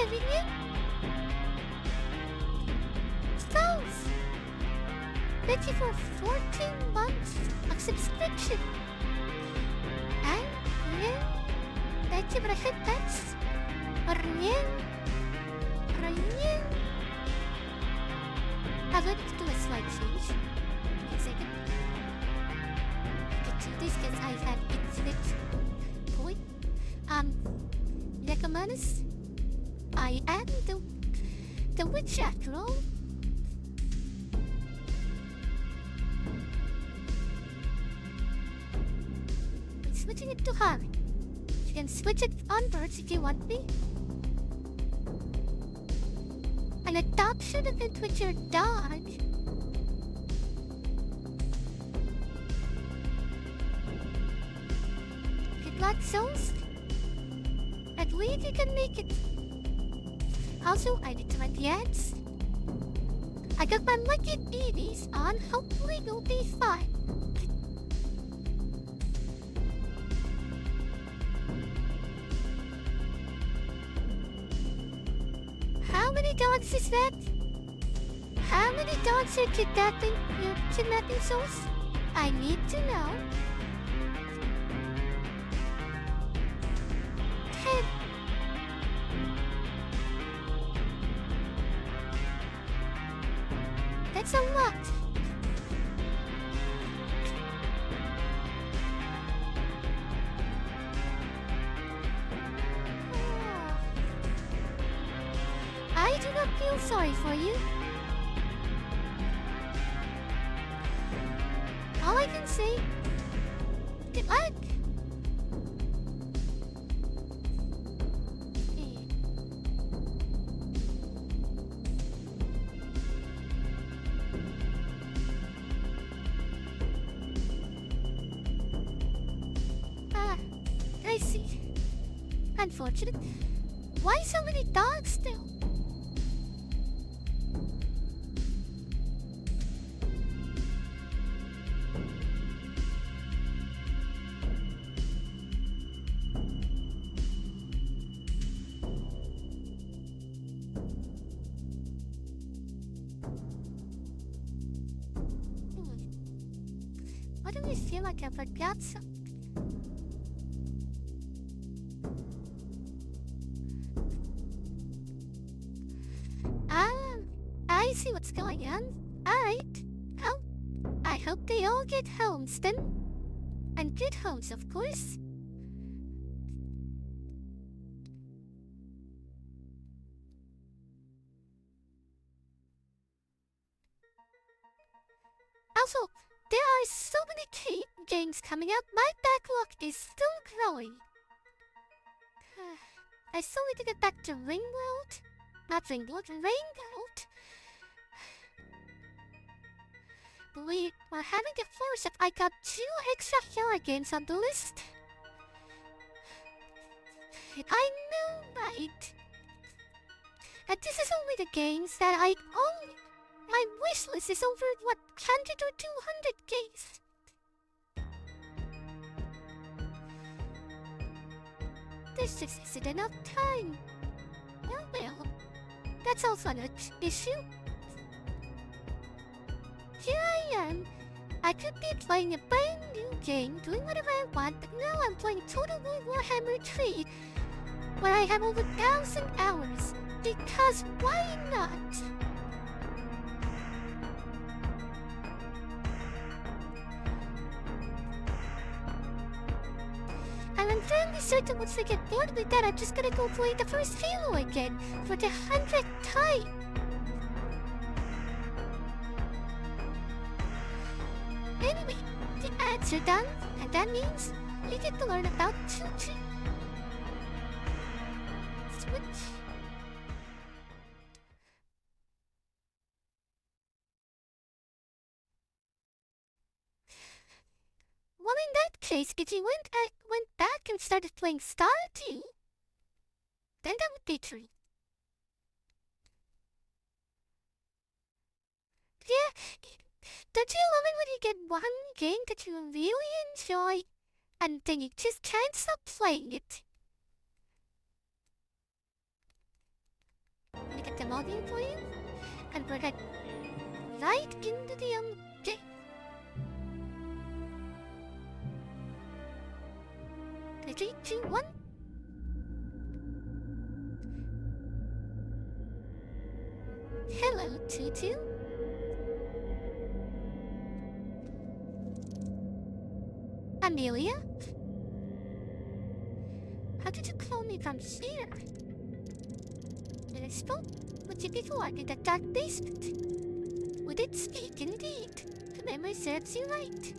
Avenue? Skulls! Thank you for 14 months of subscription. And yeah, thank you for the hit pets. Ring. I would like to do a slight change. Because I can do this because I have infinite point. Recommends I am the witch after all. I'm switching it to Harry. You can switch it on birds if you want me. An adoption event with your dog. Good luck, souls. I believe you can make it. Also, I need to run the ads. I got my lucky BBs on. Hopefully we'll be fine. How many dogs is that? How many dogs are kidnapping souls? I need to know. 10. That's a lot. I do not feel sorry for you. All I can say, good luck. I see. Unfortunate. Why so many dogs still? Why do I feel like I forgot something? I see what's going on. Alright. Oh, I hope they all get homes then. And good homes, of course. Also, there are so many games coming out, my backlog is still growing. I still need to get back to Ringworld. Not Ringworld, Ringworld. Wait, while having the force, I got 2 extra horror games on the list. I know, right? And this is only the games that I own. My wish list is over, 100 or 200 games. This just isn't enough time. Oh well, that's also an issue. Here I am. I could be playing a brand new game, doing whatever I want, but now I'm playing Total War Warhammer 3, where I have over 1,000 hours. Because why not? And I'm fairly certain once I get bored with that, I'm just gonna go play the first Halo again for the 100th time. Anyway, the ads are done, and that means we get to learn about Choo-Choo. Switch. Well, in that case, if you went back and started playing Stardew, then that would be true. Yeah, don't you love it when you get one game that you really enjoy, and then you just can't stop playing it? Let me get the login for you, and we're head right into the game. 3, 2, 1. Hello, Tutu. Amelia? How did you call me from here? When I spoke with you before in the dark basement. We did speak indeed. The memory serves you right.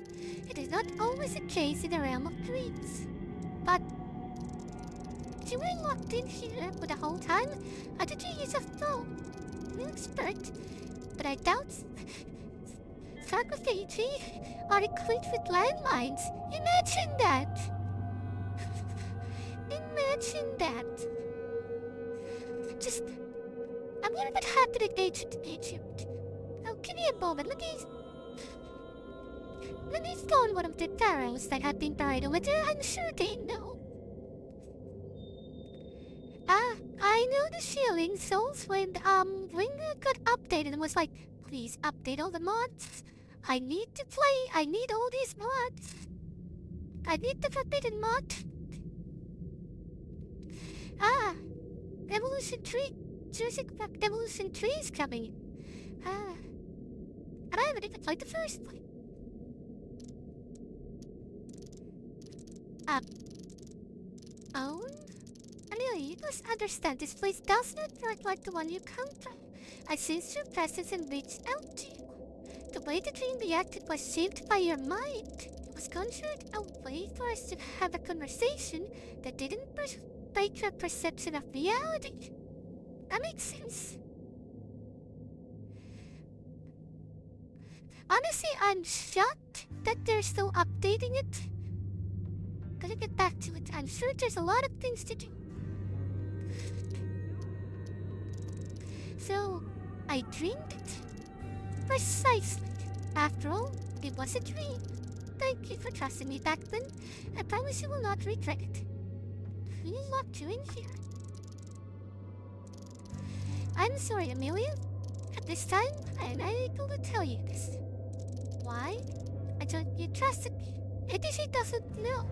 It is not always the case in the realm of dreams. But you were locked in here for the whole time? How did you use a phone? You're expert, but I doubt sarcophagi are equipped with landlines. Imagine that! Imagine that! I'm a little bit happy to Egypt. Oh, give me a moment, let me phone one of the pharaohs that have been buried over there. I'm sure they know. I know the feeling. Souls when Ringer got updated and was like, please update all the mods. I need to play. I need all these mods. I need the forbidden mod. Evolution 3. Jurassic Park Evolution 3 is coming. And I haven't even played the first one. Own? Amelia, you must understand this place does not work like the one you come from. I sensed your presence and reached out to you. The way the dream reacted was shaped by your mind. It was conjured a way for us to have a conversation that didn't break your perception of reality. That makes sense. Honestly, I'm shocked that they're still updating it. Gotta get back to it. I'm sure there's a lot of things to do. So, I dreamed it. Precisely. After all, it was a dream. Thank you for trusting me back then. I promise you will not regret it. Who locked you in here? I'm sorry, Amelia. At this time, I am unable to tell you this. Why? I thought you trusted me. Maybe she doesn't know.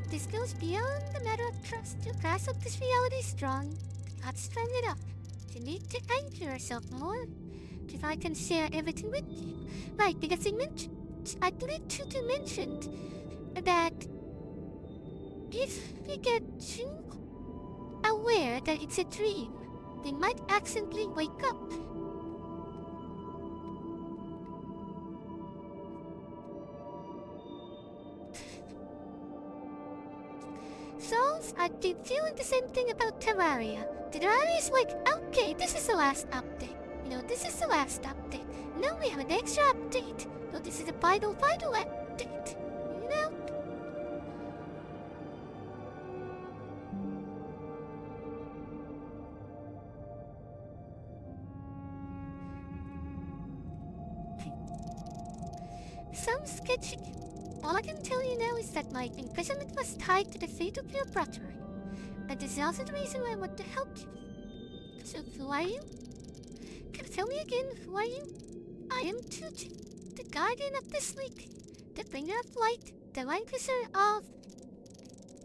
This goes beyond the matter of trust. To grasp this reality strong, not strong enough. You need to anchor yourself more. If I can share everything with you. Right, because I believe Tutu mentioned that if we get too aware that it's a dream, they might accidentally wake up. Souls, I've been feeling the same thing about Terraria. Terraria's like, okay, this is the last update. This is the last update. Now we have an extra update. So this is the final update. Sounds sketchy. All I can tell you now is that my imprisonment was tied to the fate of your brother. And this is also the reason why I want to help you. So who are you? Can you tell me again, who are you? I am Tutu, the guardian of this lake, the bringer of light, the vanquisher of...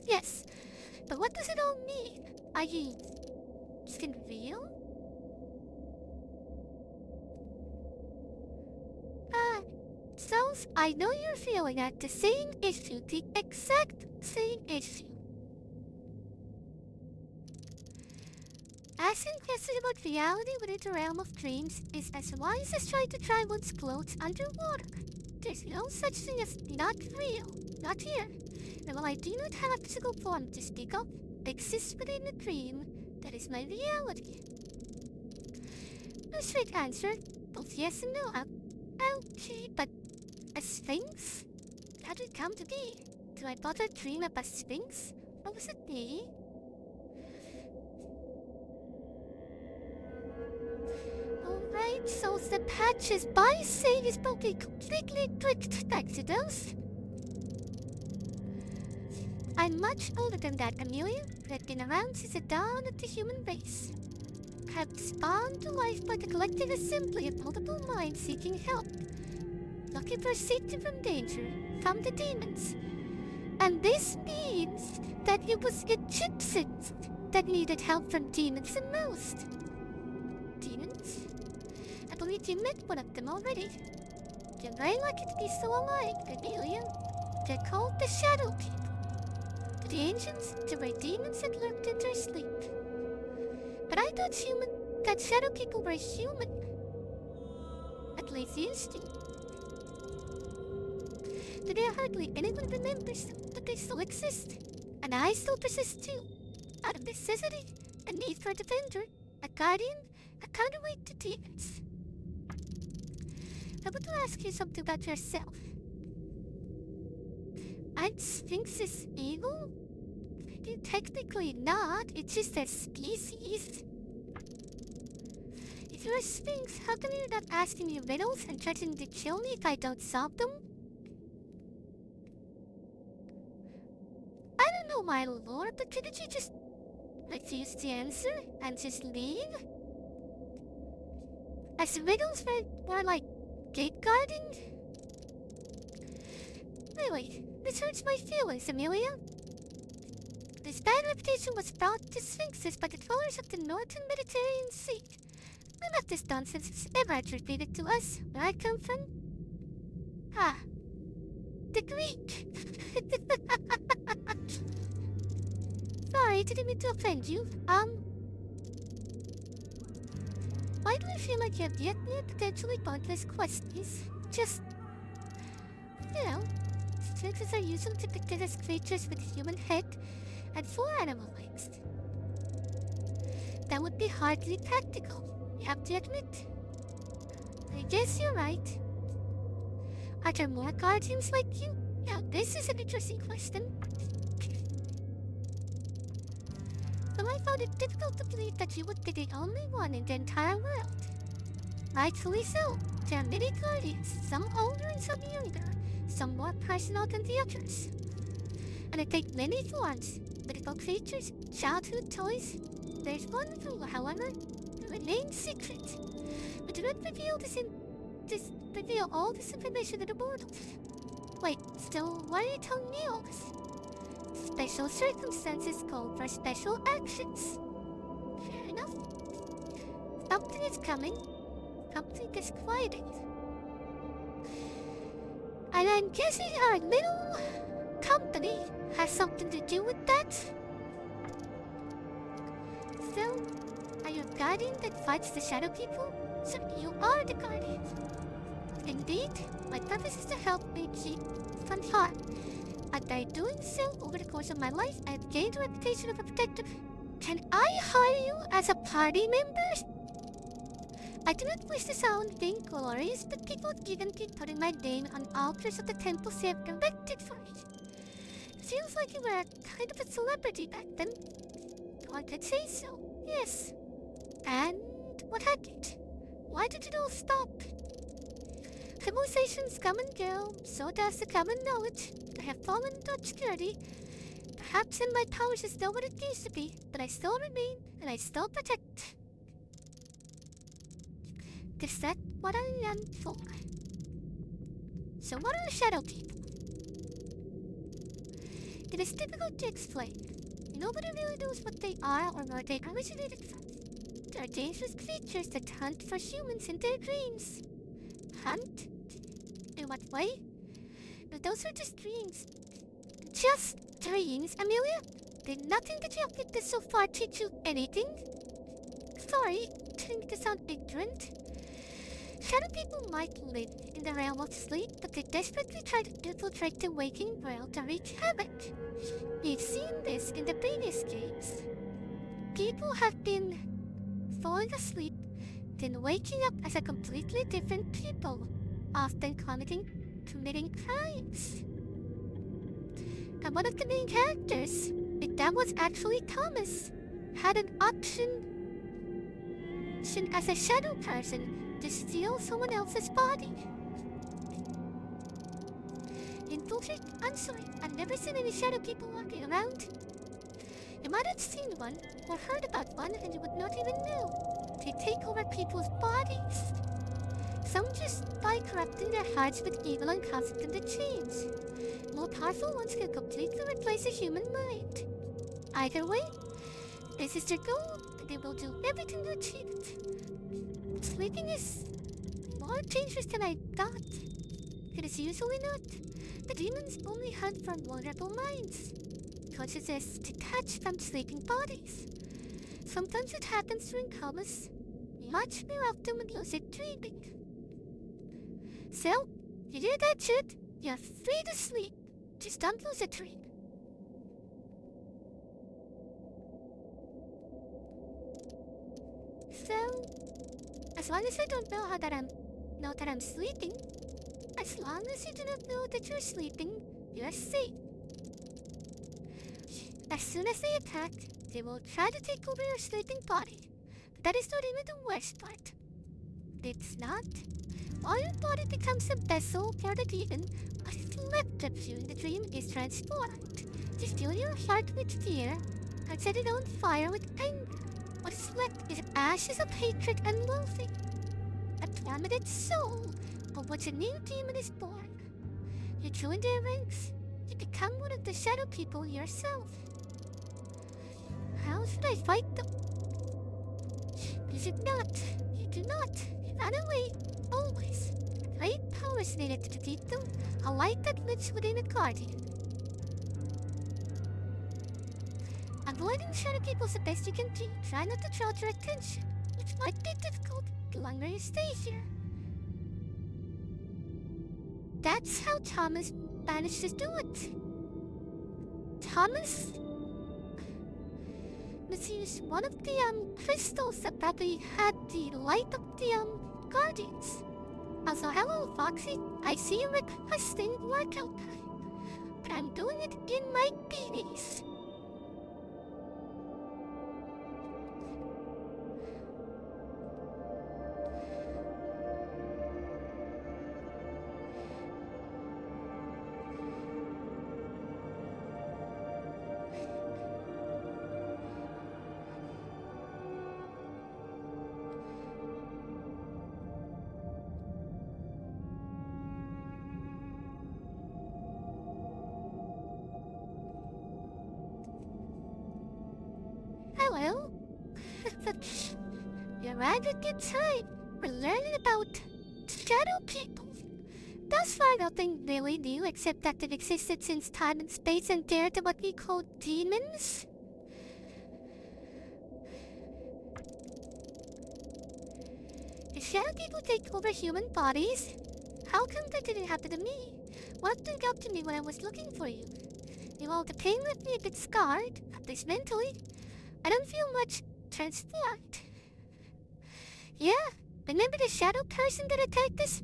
Yes, but what does it all mean? Are you... skin real? Souls, I know you're feeling at the same issue, the exact same issue. Asking questions about reality within the realm of dreams is as wise as trying to dry one's clothes underwater. There's no such thing as not real, not here. And while I do not have a physical form to speak of, I exist within a dream that is my reality. No straight answer, both yes and no. Okay, but a sphinx? How did it come to be? Did my brother dream of a sphinx? Or was it me? Alright, so the patches by saying is probably completely tricked thanks to those. I'm much older than that, Amelia, who had been around since the dawn of the human race. I have spawned to life by the collective assembly of multiple minds seeking help, looking for safety from danger, from the demons. And this means that it was Egyptians that needed help from demons the most. Demons? I believe you met one of them already. You're very lucky to be still alive, Amelia. They're called the Shadow People. To the ancients, they were demons that lurked in their sleep. But I thought that Shadow People were human. At least used to. Today hardly anyone remembers them, but they still exist. And I still persist too. Out of necessity, a need for a defender, a guardian, a counterweight to demons. I want to ask you something about yourself. Aren't sphinxes evil? Technically not, it's just their species. If you're a sphinx, how come you're not asking me riddles and threatening to kill me if I don't solve them? I don't know, my lord, but couldn't you just refuse the answer and just leave? As riddles were like gate guarding? Anyway, this hurts my feelings, Amelia. This bad reputation was brought to sphinxes by the dwellers of the northern Mediterranean Sea. None of this nonsense is ever attributed to us, where I come from. Ah, the Greek. Sorry, didn't mean to offend you. Why do I feel like you have yet me potentially pointless questions? Just, sphinxes are usually depicted as creatures with a human head and 4 animal legs. That would be hardly practical, you have to admit. I guess you're right. Are there more guardians like you? Yeah, this is an interesting question. Though I found it difficult to believe that you would be the only one in the entire world. Rightfully so. There are many guardians, some older and some younger, some more personal than the others. And they take many forms, mythical creatures, childhood toys. There's one rule, however, remain secret. But do not reveal all this information to the mortals. Wait, so why are you telling me all this? Special circumstances call for special actions. Fair enough. Something is coming. Something is quieting. And I'm guessing our little company has something to do with that? So, are you guardian that fights the shadow people? So you are the guardian. Indeed, my purpose is to help me keep from harm. And by doing so, over the course of my life, I have gained a reputation of a protector. Can I hire you as a party member? I do not wish to sound vainglorious, but people even keep putting my name on altars of the temples they have erected for me. Feels like you were kind of a celebrity back then. One could say so, yes. And what happened? Why did it all stop? Civilizations come and go, so does the common knowledge. I have fallen into obscurity. Perhaps in my powers is not what it used to be, but I still remain, and I still protect. Is that what I am for? So what are shadow people? It is difficult to explain. Nobody really knows what they are or where they originated from. They are dangerous creatures that hunt for humans in their dreams. Hunt? In what way? Well, those are just dreams. Just dreams, Amelia? Did nothing that you have witnessed so far teach you anything? Sorry, didn't mean to sound ignorant. Shadow people might live in the realm of sleep, but they desperately try to infiltrate the waking world to wreak havoc. We've seen this in the previous games. People have been falling asleep, then waking up as a completely different people, often committing crimes. And one of the main characters, that was actually Thomas, had an option as a shadow person to steal someone else's body. I'm sorry, I've never seen any shadow people walking around. You might have seen one or heard about one and you would not even know. They take over people's bodies. Some just by corrupting their hearts with evil and causing them to change. More powerful ones can completely replace a human mind. Either way, this is their goal and they will do everything to achieve it. Sleeping is more dangerous than I thought. It is usually not. The demons only hunt for vulnerable minds, consciousness detached from sleeping bodies. Sometimes it happens during comas, much more often when lucid dreaming. So, you hear that shit? You're free to sleep. Just don't lucid dream. So, as long as I don't know that I'm sleeping, as long as you do not know that you're sleeping, you're safe. As soon as they attack, they will try to take over your sleeping body. But that is not even the worst part. It's not. While your body becomes a vessel for the demon, what's left of you in the dream is transformed. To fill your heart with fear, and set it on fire with anger. What is left is ashes of hatred and loathing. A tormented soul of which a new demon is born. You join their ranks. You become one of the shadow people yourself. How should I fight them? You should not. You do not. You run away. Always. Great power is needed to defeat them. A light that lives within a guardian. Avoiding shadow people is the best you can do. Try not to draw their attention, which might be difficult the longer you stay here. That's how Thomas managed to do it. Thomas used one of the crystals that probably had the light of the guardians. Also, hello Foxy, I see you requesting workout time, but I'm doing it in my PBs. Hello. You're right at good time. We're learning about shadow people. Thus far, nothing really new except that they've existed since time and space and they're what we call demons. shadow people take over human bodies? How come that didn't happen to me? What did up to me when I was looking for you? Well, the pain left me a bit scarred, at least mentally. I don't feel much transformed. Yeah, remember the shadow person that attacked us?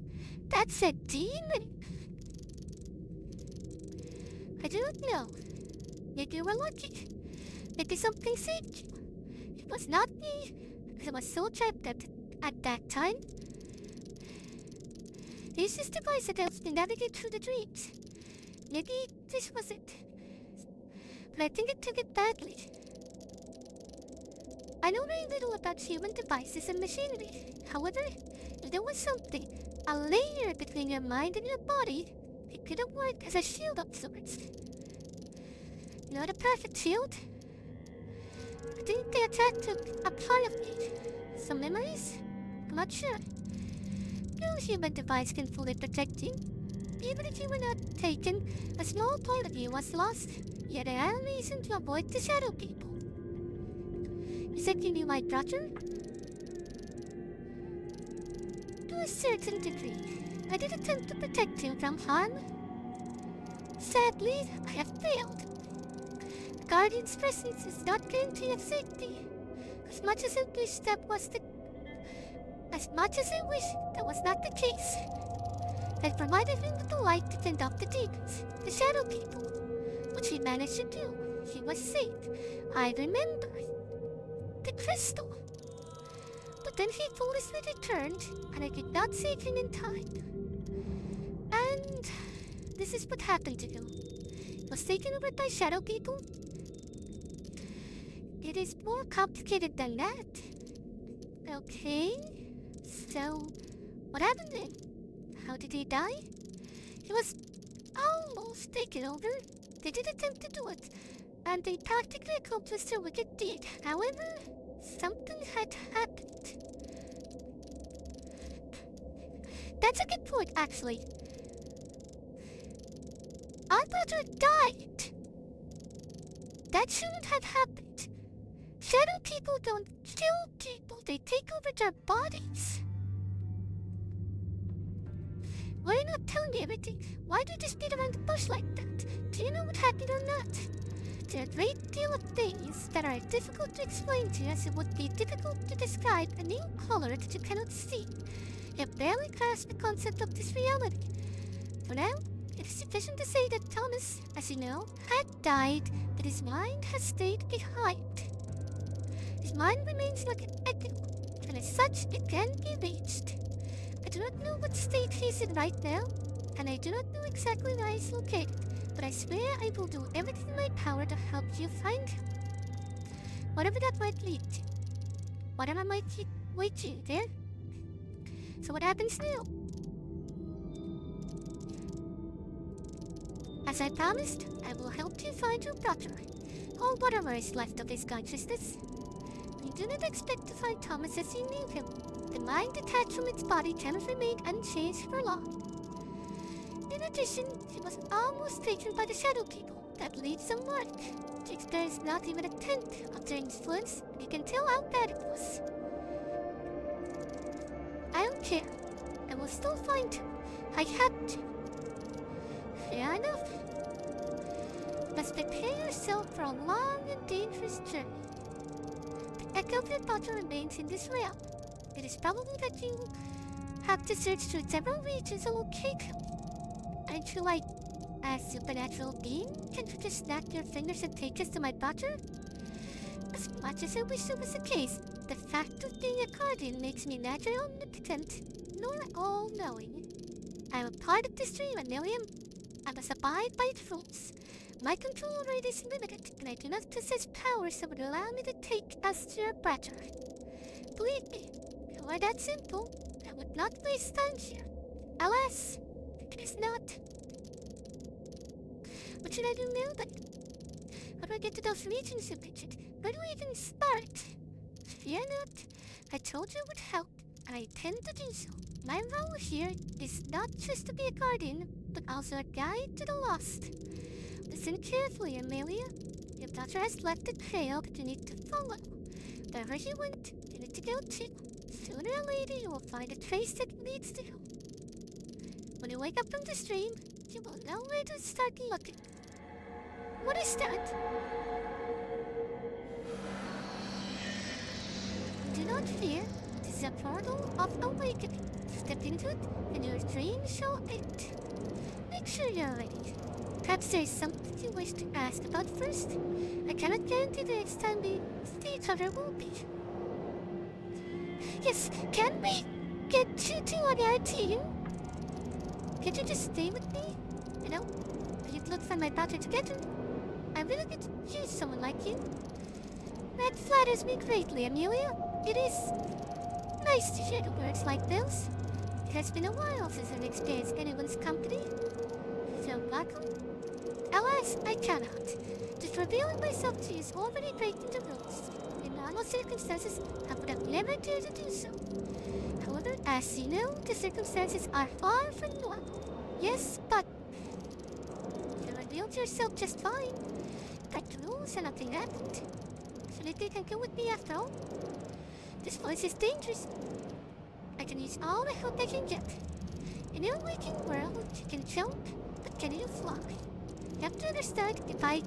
That's a demon. I do not know. Maybe you were lucky. Maybe something saved you. It was not me, because I was so trapped at that time. This is the device that helps me navigate through the dreams. Maybe this was it. But I think it took it badly. I know very little about human devices and machinery. However, if there was something, a layer between your mind and your body, it could have worked as a shield of sorts. Not a perfect shield. I think the attack took a part of me. Some memories? I'm not sure. No human device can fully protect you. Even if you were not taken, a small part of you was lost. Yet I had a reason to avoid the shadow people. You said you knew my brother? To a certain degree, I did attempt to protect him from harm. Sadly, I have failed. The Guardian's presence is not guarantee of safety. As much as I wish that was not the case. I provided him with the light to fend off the demons, the shadow people, which he managed to do. He was saved. I remember. The crystal. But then he foolishly returned, and I could not save him in time. And this is what happened to him. He was taken over by shadow people. It is more complicated than that. Okay, so what happened then? How did he die? He was almost taken over. They did attempt to do it, and they practically accomplished their wicked deed. However, something had happened. That's a good point, actually. Our brother died. That shouldn't have happened. Shadow people don't kill people, they take over their bodies. Why are you not telling me everything? Why do you just beat around the bush like that? Do you know what happened or not? There are a great deal of things that are difficult to explain to you, as it would be difficult to describe a new color that you cannot see. You barely grasp the concept of this reality. For now, it is sufficient to say that Thomas, as you know, had died, but his mind has stayed behind. His mind remains like an echo, and as such, it can be reached. I do not know what state he's in right now, and I do not know exactly where he's located, but I swear I will do everything in my power to help you find him. Whatever that might lead to. Whatever might wait you there. So what happens now? As I promised, I will help you find your brother, or whatever is left of his consciousness. You do not expect to find Thomas as you knew him. The mind detached from its body cannot remain unchanged for long. In addition, he was almost taken by the shadow people that leaves some mark. To experience not even a tenth of their influence, you can tell how bad it was. I don't care. I will still find him. I have to. Fair enough. You must prepare yourself for a long and dangerous journey. The echo of your brother remains in this realm. It is probable that you have to search through several regions to locate him. Aren't you like a supernatural being? Can't you just snap your fingers and take us to my brother? As much as I wish it was the case, the fact of being a guardian makes me neither omnipotent nor all-knowing. I am a part of this dream, Amelia. I must abide by its rules. My control over it is limited, and I do not possess powers that would allow me to take us to your brother. Believe me, if it were that simple, I would not waste time here. Alas, it is not. What should I do now then? How do I get to those regions you mentioned? Where do I even start? Fear not. I told you it would help, and I intend to do so. My role here is not just to be a guardian, but also a guide to the lost. Listen carefully, Amelia. Your brother has left a trail that you need to follow. Wherever he went, you need to go too. Sooner or later you will find a trace that leads to home. When you wake up from this dream, you will know where to start looking. What is that? Do not fear. It is a portal of awakening. Step into it, and your dream shall end. Make sure you're ready. Perhaps there is something you wish to ask about first. I cannot guarantee the next time we see each other will be. Yes, can we get you two on our team? Can't you just stay with me? You know, we could look for my daughter together. I really could use someone like you. That flatters me greatly, Amelia. It is nice to hear the words like those. It has been a while since I've experienced anyone's company. So welcome. Alas, I cannot. Just revealing myself to you is already breaking the rules. In normal circumstances, I would have never dared to do so. However, as you know, the circumstances are far from normal. Yes, but you revealed yourself just fine. Got the rules and nothing happened. So they can go with me after all. This place is dangerous. I can use all the help I can get. In a waking world, you can jump, but can you fly? You have to understand, if I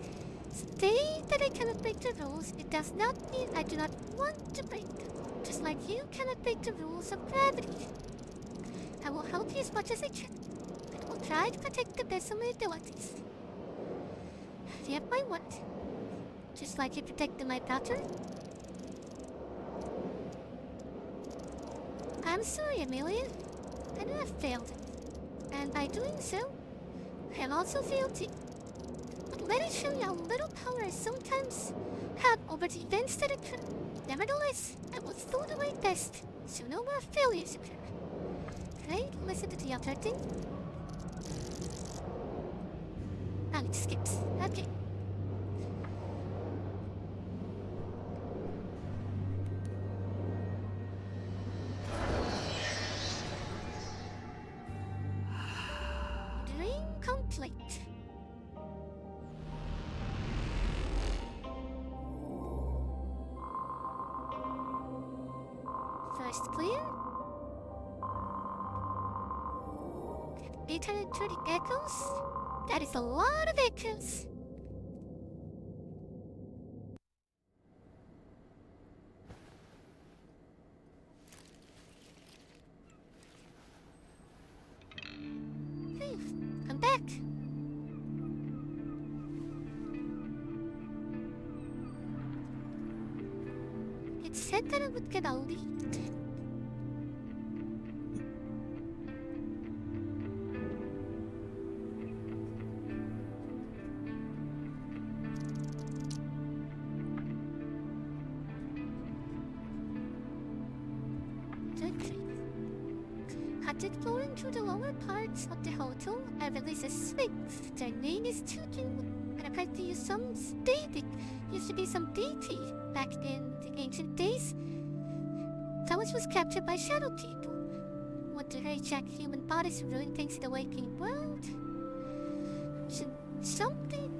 say that I cannot break the rules, it does not mean I do not want to break them. Just like you cannot break the rules of gravity. I will help you as much as I can, but will try to protect the best of my abilities. You have my word. Just like you protected my daughter. I'm sorry, Amelia. I know I've failed. And by doing so, I have also failed you. But let it show you how little power I sometimes have over the events that occur. Nevertheless, I will still do my best, so no more failures occur. Can I listen to the other thing? Oh, it skips. Okay. Dream complete. First clear. 830 echoes? That is a lot of echoes. Phew, I'm back. It said that I would get a lead. After exploring through the lower parts of the hotel, I realized a sphinx. Their name is Tutu, and apparently used to be some deity back in the ancient days. Thomas was captured by shadow people. Want to hijack human bodies to ruin things in the waking world? Something?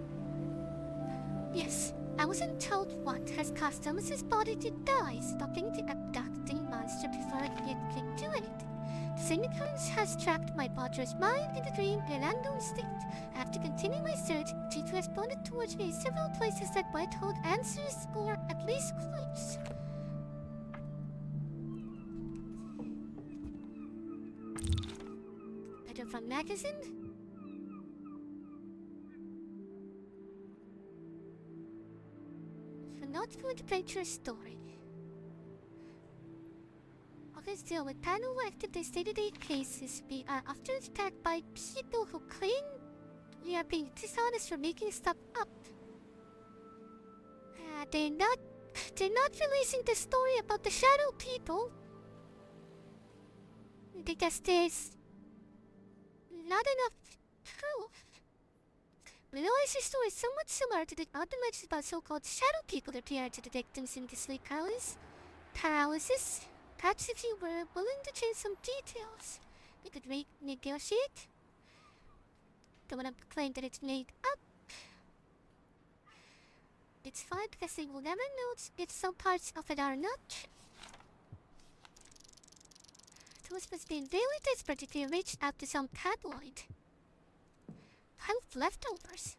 Yes, I wasn't told what has caused Thomas's body to die, stopping the abducting monster before it could do anything. The same occurrence has trapped my daughter's mind in the dream in an unknown state. I have to continue my search. Tutu has pointed towards me several places that might hold answers or at least clues. Letter from magazine? So not going to break your story. Always deal with paranormal these day-to-day cases. We are often attacked by people who claim we are being dishonest for making stuff up. They're not releasing the story about the shadow people because there's not enough proof. We realize the story is somewhat similar to the other legends about so-called shadow people that appear to the victims in the sleep paralysis. Perhaps if you were willing to change some details, we could negotiate. Don't want to claim that it's made up. It's fine because they will never know if some parts of it are not. host was being really desperate if he reached out to some tabloid. Health leftovers.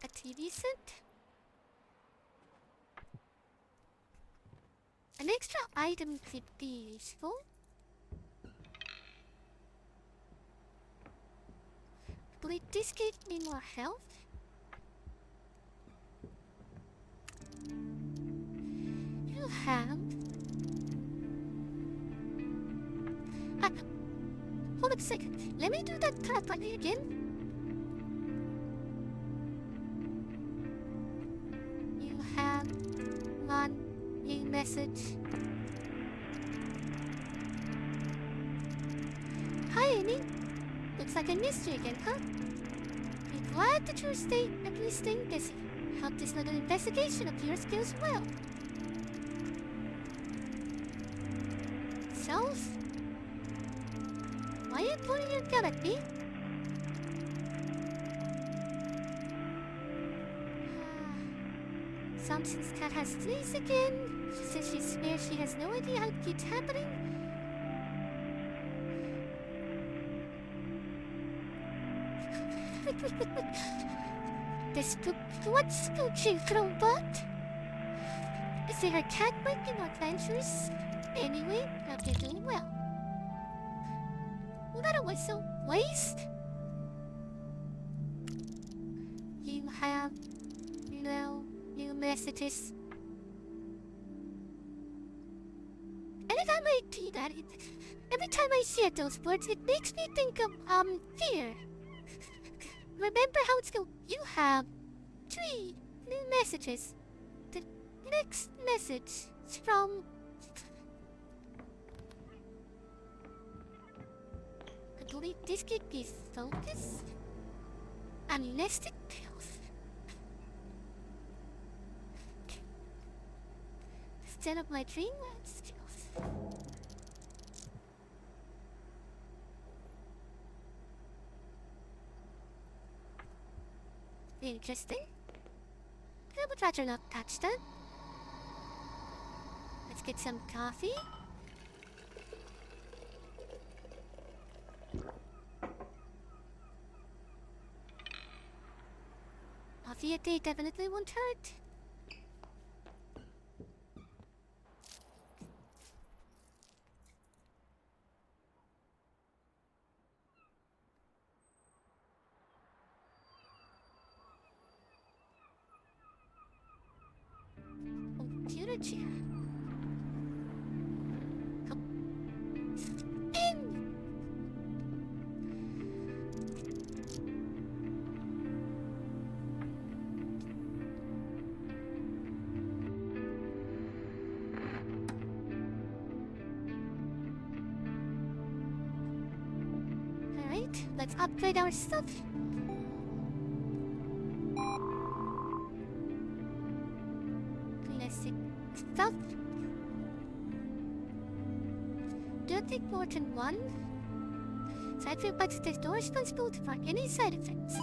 A TV set? An extra item could be useful. Will this give me more health? You have... hold up a second. Let me do that trap on you again. You have one new message. Hi, Amy. Looks like I missed you again, huh? I'm glad that you're at least staying busy. Hope this little investigation of yours goes well. Cells? Why are you pointing your gun at me? Thompson's cat has fleas again. She says she swears she has no idea how it keeps happening. What's Scoochie from what? Is it her cat might be more adventurous? Anyway, hope you're doing well. Well, that was a waste. You have no new messages. Anytime I do that, every time I see those words, it makes me think of, fear. Remember how it's go? You have 3 new messages. The next message is from... I believe this could be focus? Amnestic pills. Instead of my dreamland skills. Interesting. I would rather not touch that. Let's get some coffee. Coffee a day definitely won't hurt. Computer chair. Alright, let's upgrade our stuff. Classic stuff. Don't take more than one. Side view bugs the door responsible for any side effects.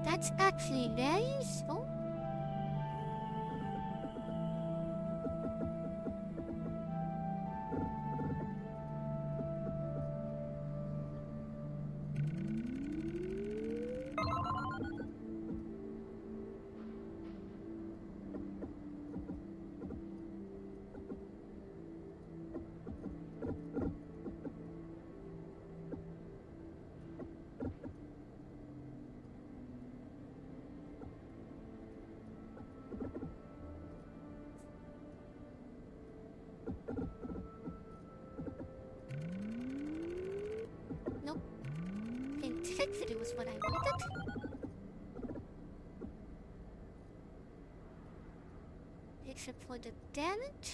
That's actually very useful. Nope. Intensity was what I wanted. Except for the damage.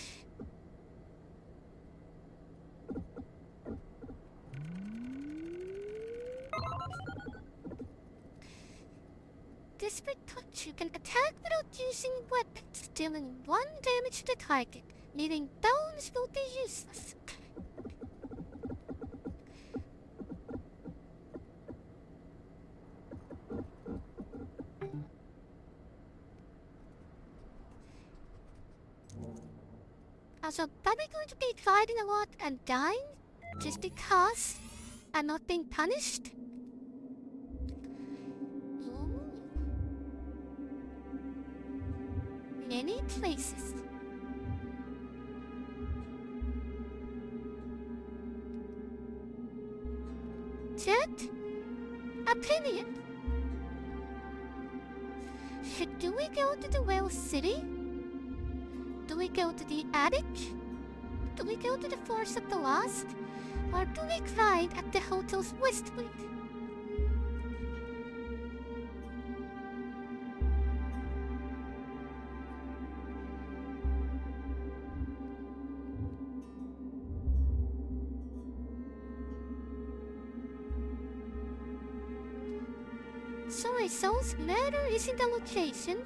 desperate touch, you can attack without using weapons, dealing 1 damage to the target, meaning bones will be useless. Also, I'm probably going to be fighting a lot and dying, just because I'm not being punished. Ooh. Many places. Chat? Opinion? Do we go to the Whale City? Do we go to the attic? Do we go to the Forest of the Lost? Or do we grind at the hotel's west wing? Sorry, Soul's matter isn't the location.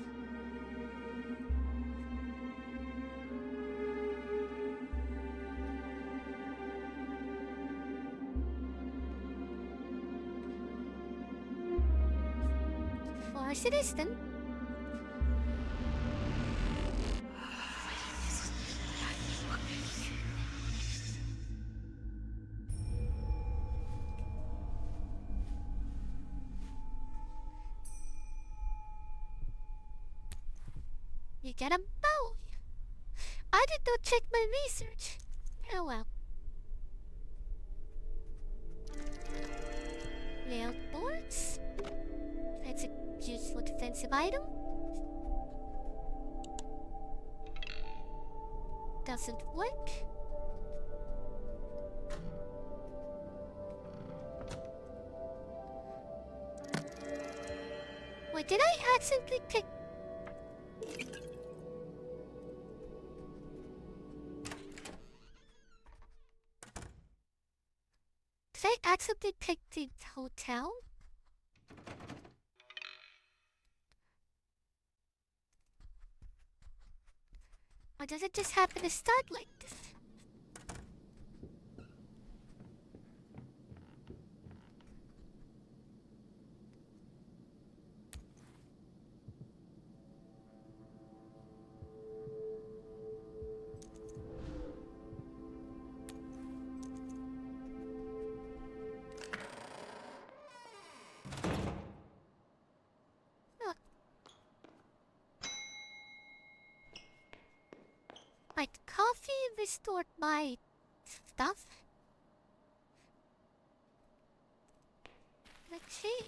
For citizen. You get a bow. I did not check my research. Oh well. Nail boards. That's a useful defensive item. Doesn't work. Wait, did I accidentally pick? Did I accidentally pick the hotel? Or does it just happen to start like this? My coffee restored my stuff. Let's see.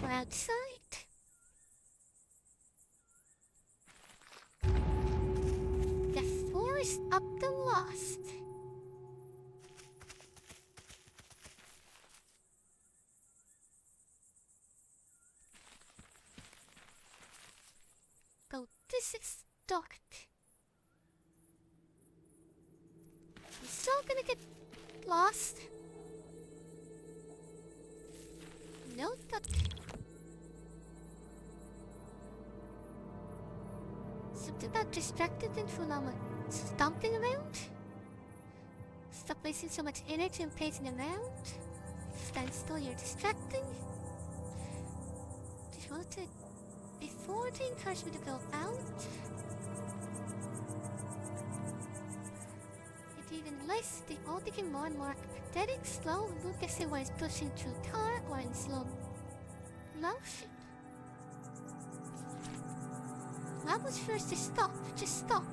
We're outside. The forest of the lost. Oh, this is dark. I'm still gonna get lost. No, but something about distracted and phenomenal. Stomping around? Stop wasting so much energy and pacing around. Stand still, you're distracting. Devoted before they encourage me to go out. It even less, they all became more and more apathetic, slow, and look as they were pushing through car or in slow motion. What was first to stop? Just stop.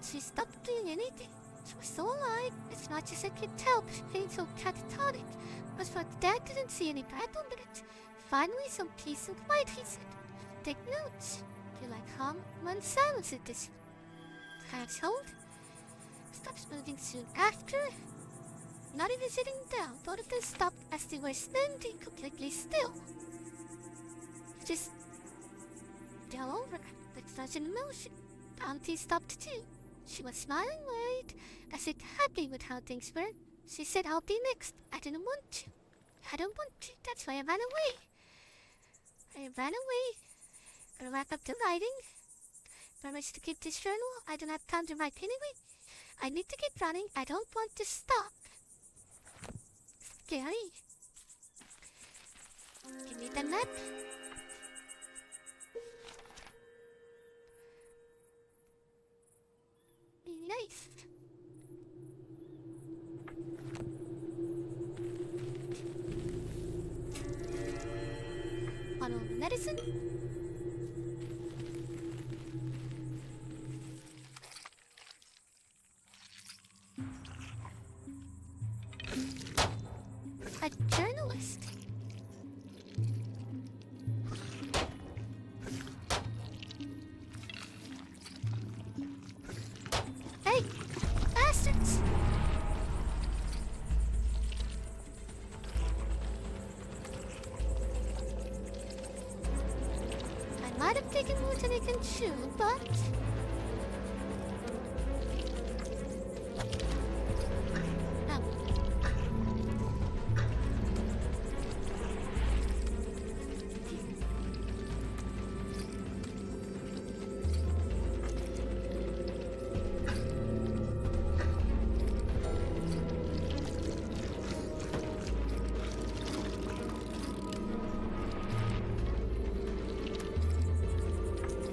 She stopped doing anything. She was so alive, as much as I could tell, being so catatonic. But for Dad didn't see any pattern in it. Finally, some peace and quiet, he said. Take notes. You like calm when silence at this household. Stops moving soon after. Not even sitting down. Both of them stopped as they were standing completely still. Just fell over, but such an emotion. Auntie stopped too. She was smiling wide, as if happy with how things were. She said, I'll be next. I didn't want to. I don't want to. That's why I ran away. I ran away. I wrapped up the writing. Promise to keep this journal. I don't have time to write anyway. I need to keep running. I don't want to stop. Scary. Give me the map. Nice. Bottle of medicine. A journalist. Hey, bastards! I might have taken more than I can chew, but... Oh.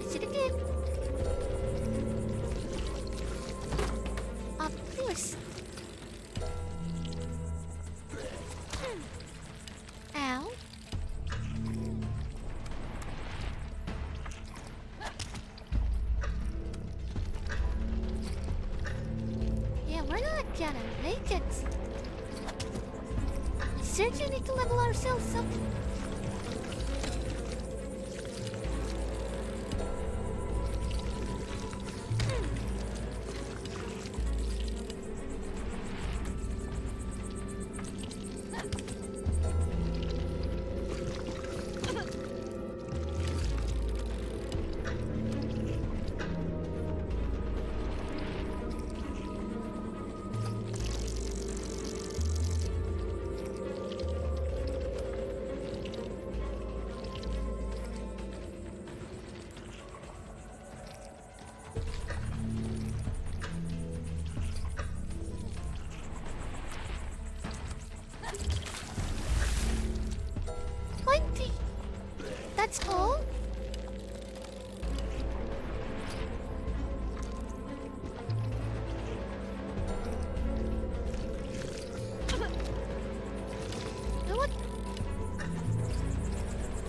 Is it again? Of course. Ow. Yeah, we're not gonna make it. We certainly need to level ourselves up. That's all? What?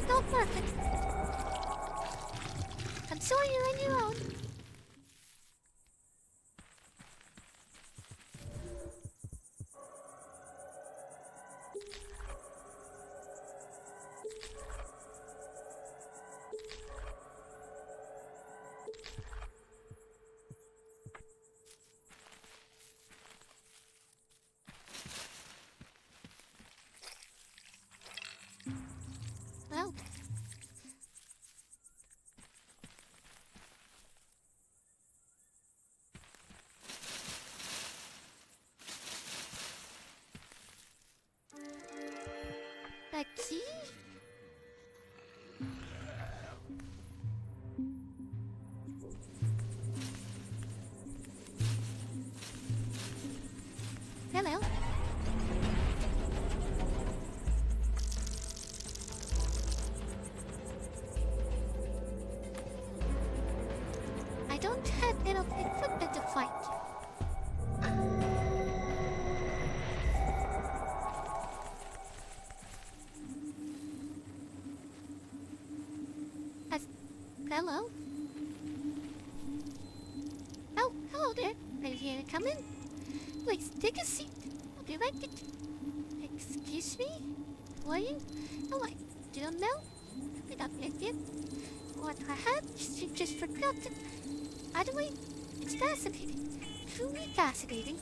Not perfect. I'm sorry you're on your own. Well, the key? Hello. I don't have enough equipment to fight. Hello? Oh, hello there. Are you here to come in? Please, take a seat. I'll be right with you. Excuse me? Who are you? Oh, I don't know. Without me yet. What I had, you just forgotten. Either way, it's fascinating. Truly fascinating.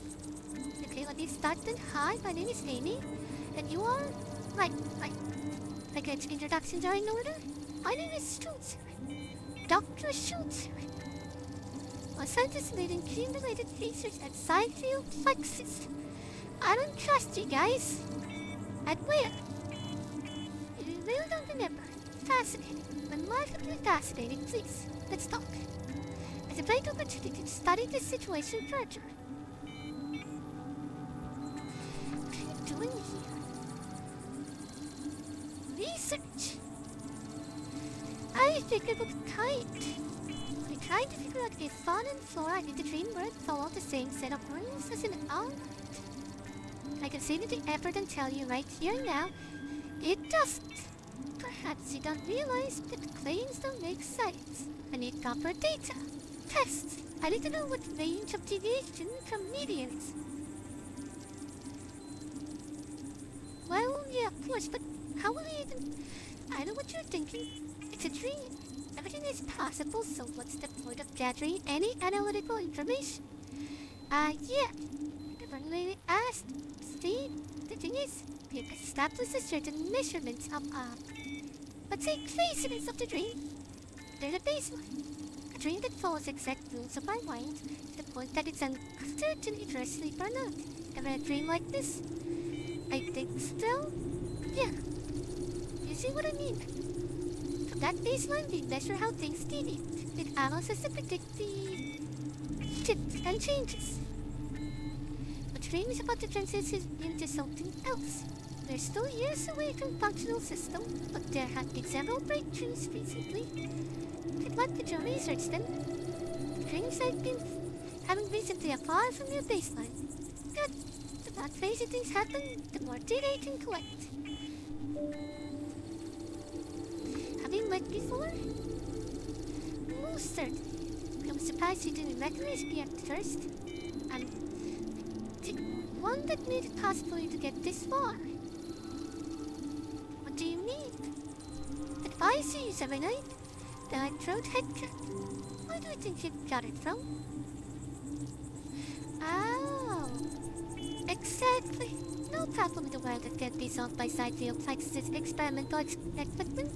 Okay, let me start then. Hi, my name is Amy. And you are? Right. I guess introductions are in order? My name is Schultz. Dr. Schultz. A scientist leading accumulated research at Scifield Plexus. I don't trust you guys. At where? You really don't remember. fascinating. Remarkably fascinating, please. Let's talk. It's a great opportunity to study this situation further. What are you doing here? Research. I figured what kind. We're trying to figure out if fauna and flora in the dream world follow the same set of rules as in our. I can save you the effort and tell you right here now, it doesn't. Perhaps you don't realize that claims don't make sense. I need proper data. Tests. I need to know what range of deviation from medians. Well, yeah, of course, but how will you even... I know what you're thinking. It's a dream. Everything is possible, so what's the point of gathering any analytical information? Yeah. Never really asked. See, the thing is, we've established a certain measurements of, let's say craziness of the dream. They're the baseline. A dream that follows exact rules of our mind to the point that it's uncertain if you're asleep or not. Ever a dream like this? I think so. Yeah. You see what I mean? From that baseline, we measure how things deviate with analysis to predict the shifts and changes. But dream is about to transition into something else. We're still years away from functional system, but there have been several breakthroughs recently. And what did you research then? The dreams I've been having recently are far from your baseline. Good. The more crazy things happen, the more data you can collect. Have you met before? Most certainly. I was surprised you didn't recognize me at first. I'm the one that made it possible for you to get this far. What do you mean? But if I see you every night, then I throat headcut. Where do you think you got it from? Oh, exactly. No problem in the world that can't be solved by side field Plexus' experimental equipment.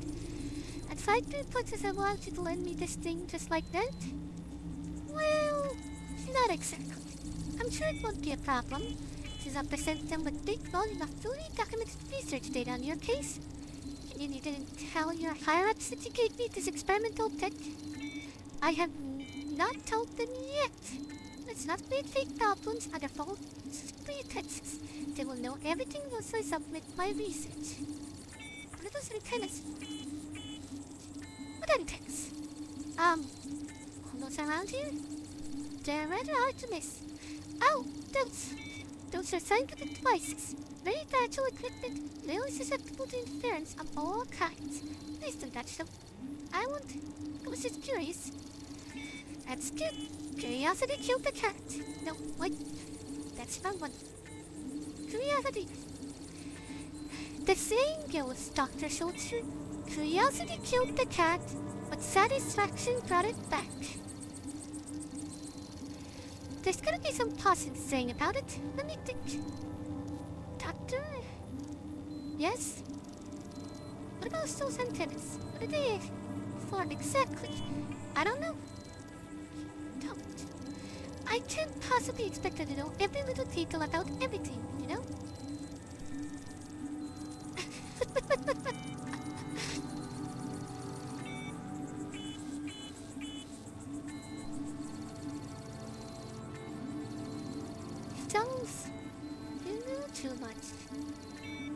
And 5 points as I want you to lend me this thing just like that? Well, not exactly. I'm sure it won't be a problem, since I'll present them with big volume of fully documented research data on your case. And you didn't tell your higher-ups that you gave me this experimental tech? I have not told them yet. Let's not create fake problems under false pretenses. They will know everything once I submit my research. What are those antennas? What antennas? All those around here? They're rather hard to miss. Oh, those are scientific devices. Very fragile equipment, really susceptible to interference of all kinds. Please don't touch them. I won't. I was just curious. That's good. Curiosity killed the cat. No, wait. That's the wrong one. Curiosity. The saying goes, Dr. Schultzer. Curiosity killed the cat, but satisfaction brought it back. There's gotta be some positive saying about it. Let me think. Doctor? Yes? What about those antennas? What are they for exactly? I don't know. Don't. I can't possibly expect her to know every little detail about everything, you know? Jones, you know too much.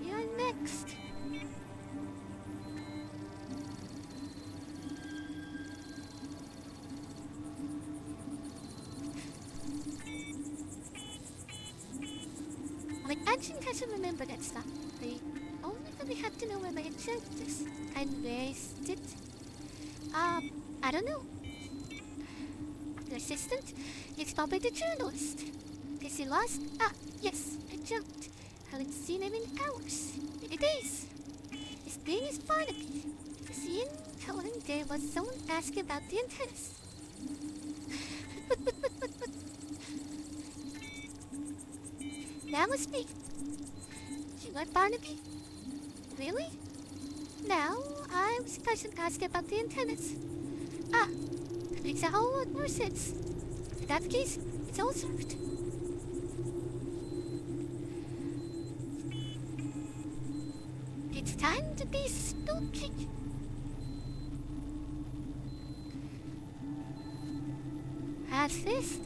You're next. My action hasn't remembered that stuff. I only really had to know where my agenda is. And where is it? I don't know. The assistant? It's probably the journalist. Is he lost? Ah, yes, I jumped. Haven't seen him in hours. Maybe days. His name is Barnaby. Is he in? Tell him there was someone asking about the antennas. That must be. You are Barnaby? Really? Now, I was the person asking about the antennas. Ah, that makes a whole lot more sense. In that case, it's all solved. It's time to be spooky. past this.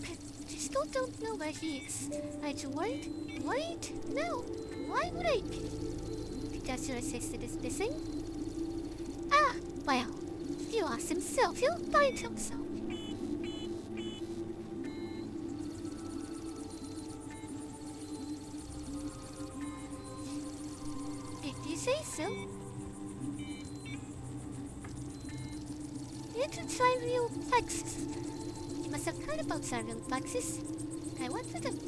I still don't know where he is. Are you worried? Worried? No. Why would I be? Because your assistant is missing? Ah, well, if you ask himself, he'll find himself. If you say so. You should try real plexus. You must have heard about real plexus. I went for them.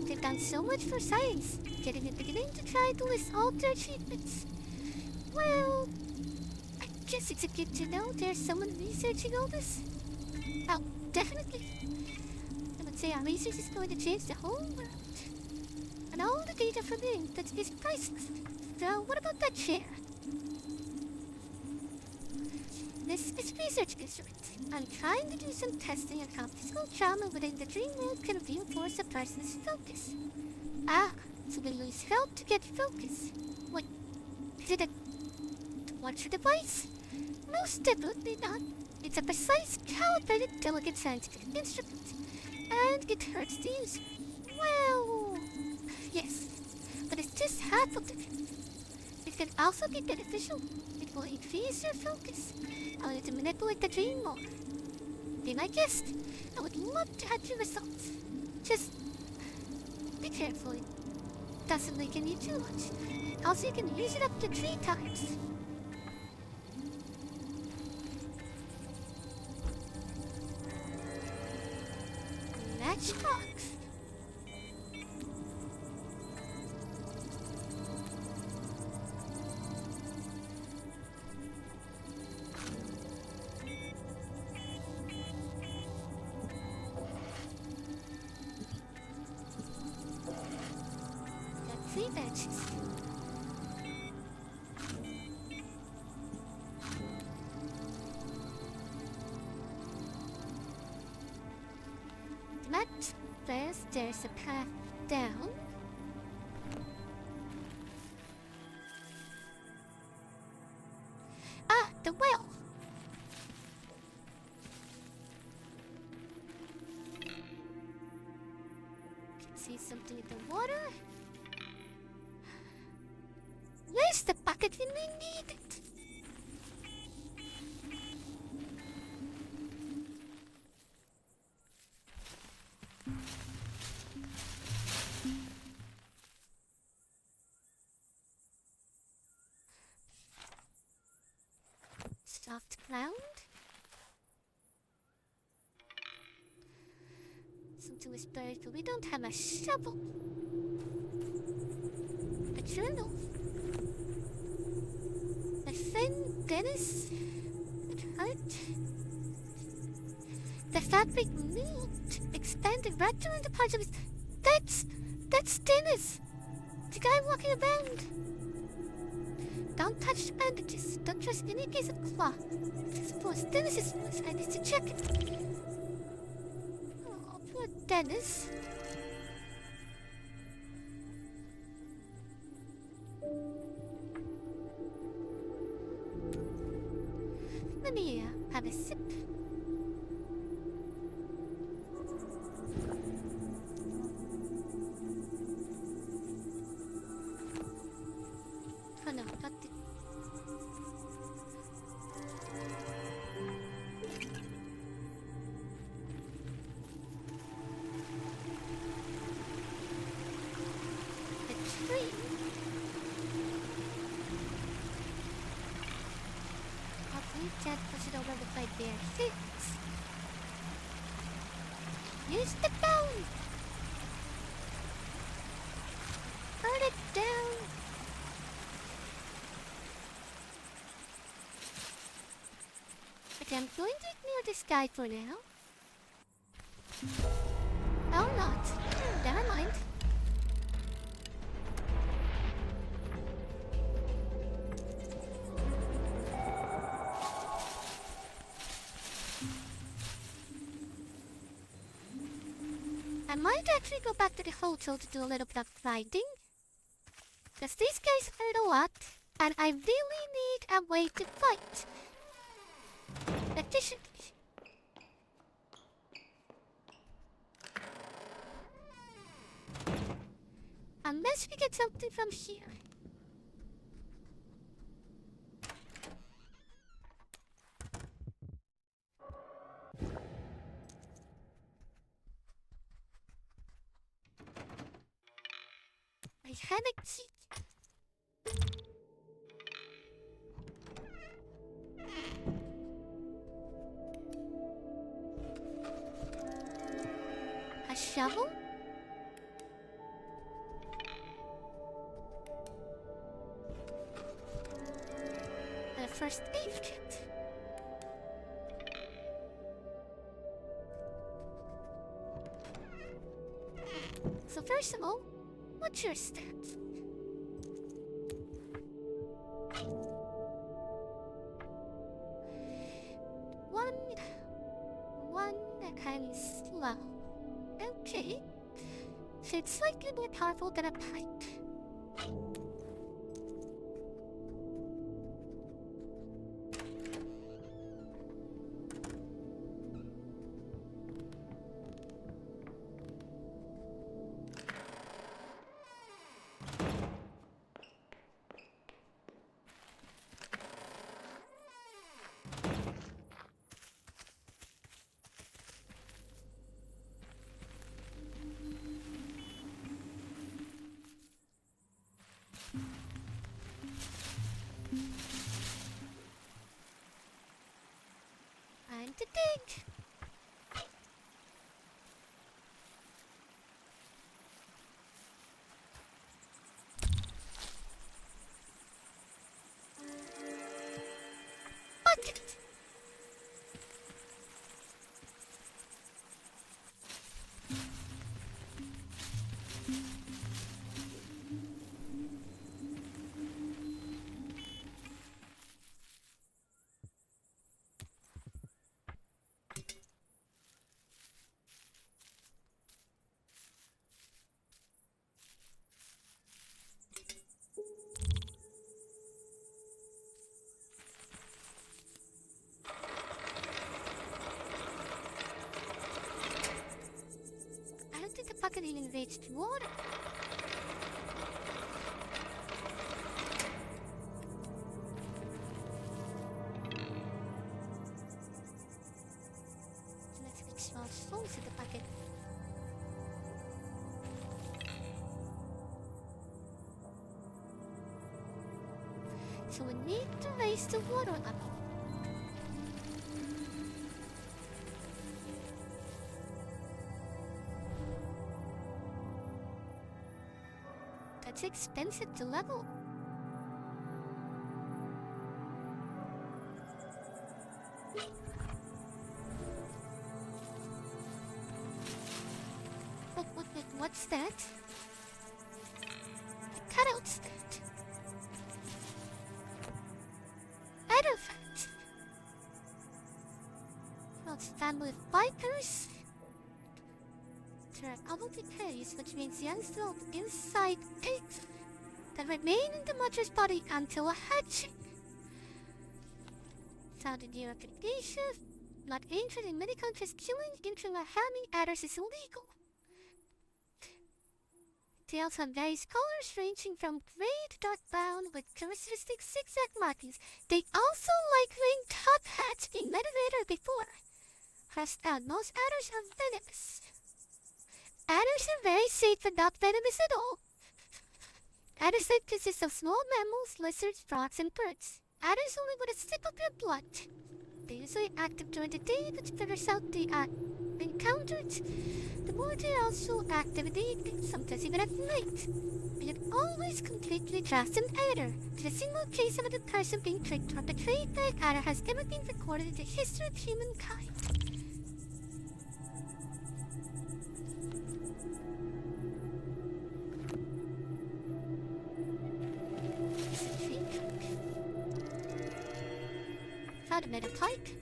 They've done so much for science, getting it beginning to try to list all their achievements. Well, I guess it's good to know there's someone researching all this. Oh, definitely. I would say our research is going to change the whole world. And all the data from it that is priceless. So what about that chair? This is research instrument. I'm trying to do some testing on how physical trauma within the dream world can reinforce a person's focus. Ah, so we lose help to get focus. What? Is it a torture device? Most definitely not. It's a precise, calibrated, delicate scientific instrument. And it hurts the user. Well, yes. But it's just half of the truth. It can also be beneficial. It will increase your focus. Allow you to manipulate the dream more. Be my guest. I would love to have your results. Just be careful. It doesn't weaken you too much. Also, you can use it up to 3 times. Matchbox. Got 3 benches. There's a path down. Ah, the well. Can see something in the water. Where's the bucket when we need it? Soft ground. Something is buried, but we don't have a shovel. A journal. My friend Dennis had heart. The fabric moved, expanded right around the parts of his. That's Dennis. The guy walking around. Don't touch the bandages. Don't trust any piece of cloth. Suppose Dennis's voice. I need to check it. Oh, poor Dennis. Let me have a sip. Oh no, not the... A tree? Hopefully can't push it over with my bare hands. Use the bone! Burn it down! Okay, I'm going to ignore this guy for now. Oh, not. Never mind. I might actually go back to the hotel to do a little bit of grinding. Because these guys hurt a lot, and I really need a way to fight efficiently. Unless we get something from here. I haven't seen. A shovel? And a first aid kit. So first of all, what's your stats? One kind of slow. Okay. So it's slightly more powerful than a pipe. Time to dig. Bucket. I don't think the bucket even reached water. So let's put small stones in the bucket. So we need to raise the water level. That's expensive to level. What's that? A cutout stand. Artifact. Well, it's family of bikers. There are probably berries, which means the unstilled inside eggs that remain in the mother's body until a hatching. Founded Europe and Asia, not ancient in many countries, killing into a hammy adders is illegal. They also have various colors ranging from gray to dark brown with characteristic zigzag markings. They also like wearing top hats being meditated before. Crossed out, most adders are venomous. Adders are very safe but not venomous at all. Adders consist of small mammals, lizards, frogs, and birds. Adders only with a sip of your blood. They're usually active during the day, but figures out they are encountered. The more they are also active in the evening, sometimes even at night. But it always completely trust an adder. To a single case of a person being tricked or betrayed by an adder has ever been recorded in the history of humankind. Found a metal pike.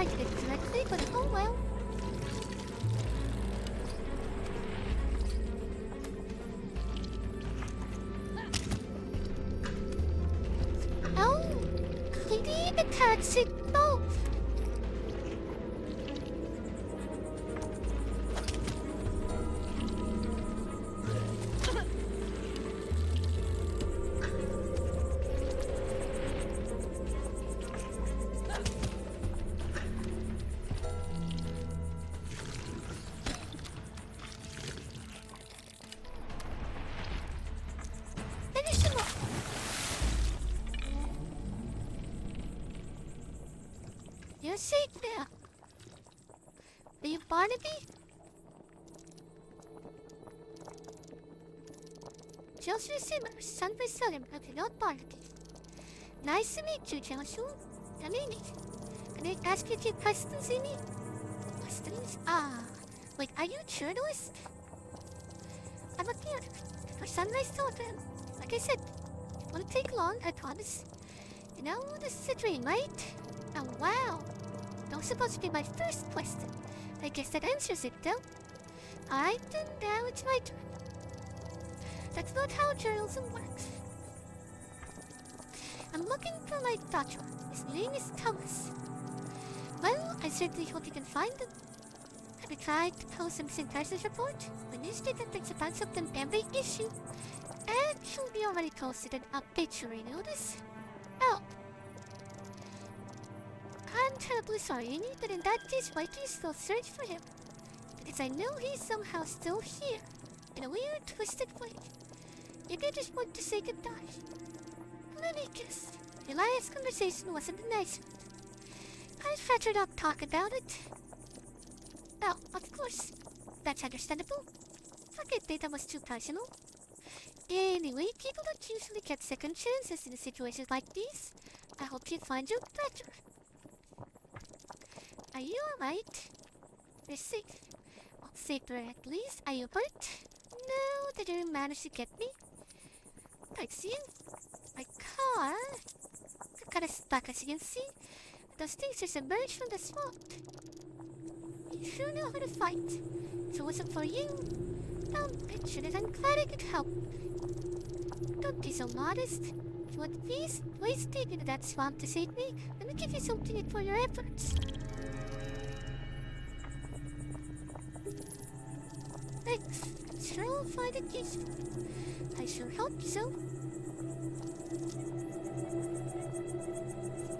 I did it correctly, but oh well. Oh, I need a taxi boat. Finish him off. You're safe there. Are you Barnaby? Joshua Simmers, son by Southern, okay, not Barnaby. Nice to meet you, Joshua. I mean it. Can I ask you a few questions, Amy? Questions? Wait, are you a journalist? I'm a kid. For Sunrise Telegram. Like I said, it won't take long, I promise. You know, this is a dream, right? Oh, wow. That was supposed to be my first question. I guess that answers it, though. Alright, then now it's my turn. That's not how journalism works. I'm looking for my daughter. His name is Thomas. Well, I certainly hope you can find him. Have you tried to post a missing persons report? The newspaper thinks about something every issue. And she'll be already posted an obituary notice. Oh. I'm terribly sorry, Amy, but in that case, why do you still search for him? Because I know he's somehow still here. In a weird, twisted way. Maybe I just want to say goodbye. Let me guess. Your last conversation wasn't a nice one. I'd rather not talk about it. Oh, of course. That's understandable. Forget me, that was too personal. Anyway, people don't usually get second chances in situations like these. I hope you find your better. Are you alright? You're safe. Well, safer at least. Are you hurt? No, did you manage to get me? I see. My car got kinda stuck, as you can see. Those things just emerged from the swamp. You sure know how to fight. If it wasn't for you, don't mention it. I'm glad I could help. Don't be so modest. If you want peace, waste deep into that swamp to save me. Let me give you something for your efforts. Thanks. I'm sure I'll find it useful. I sure hope so.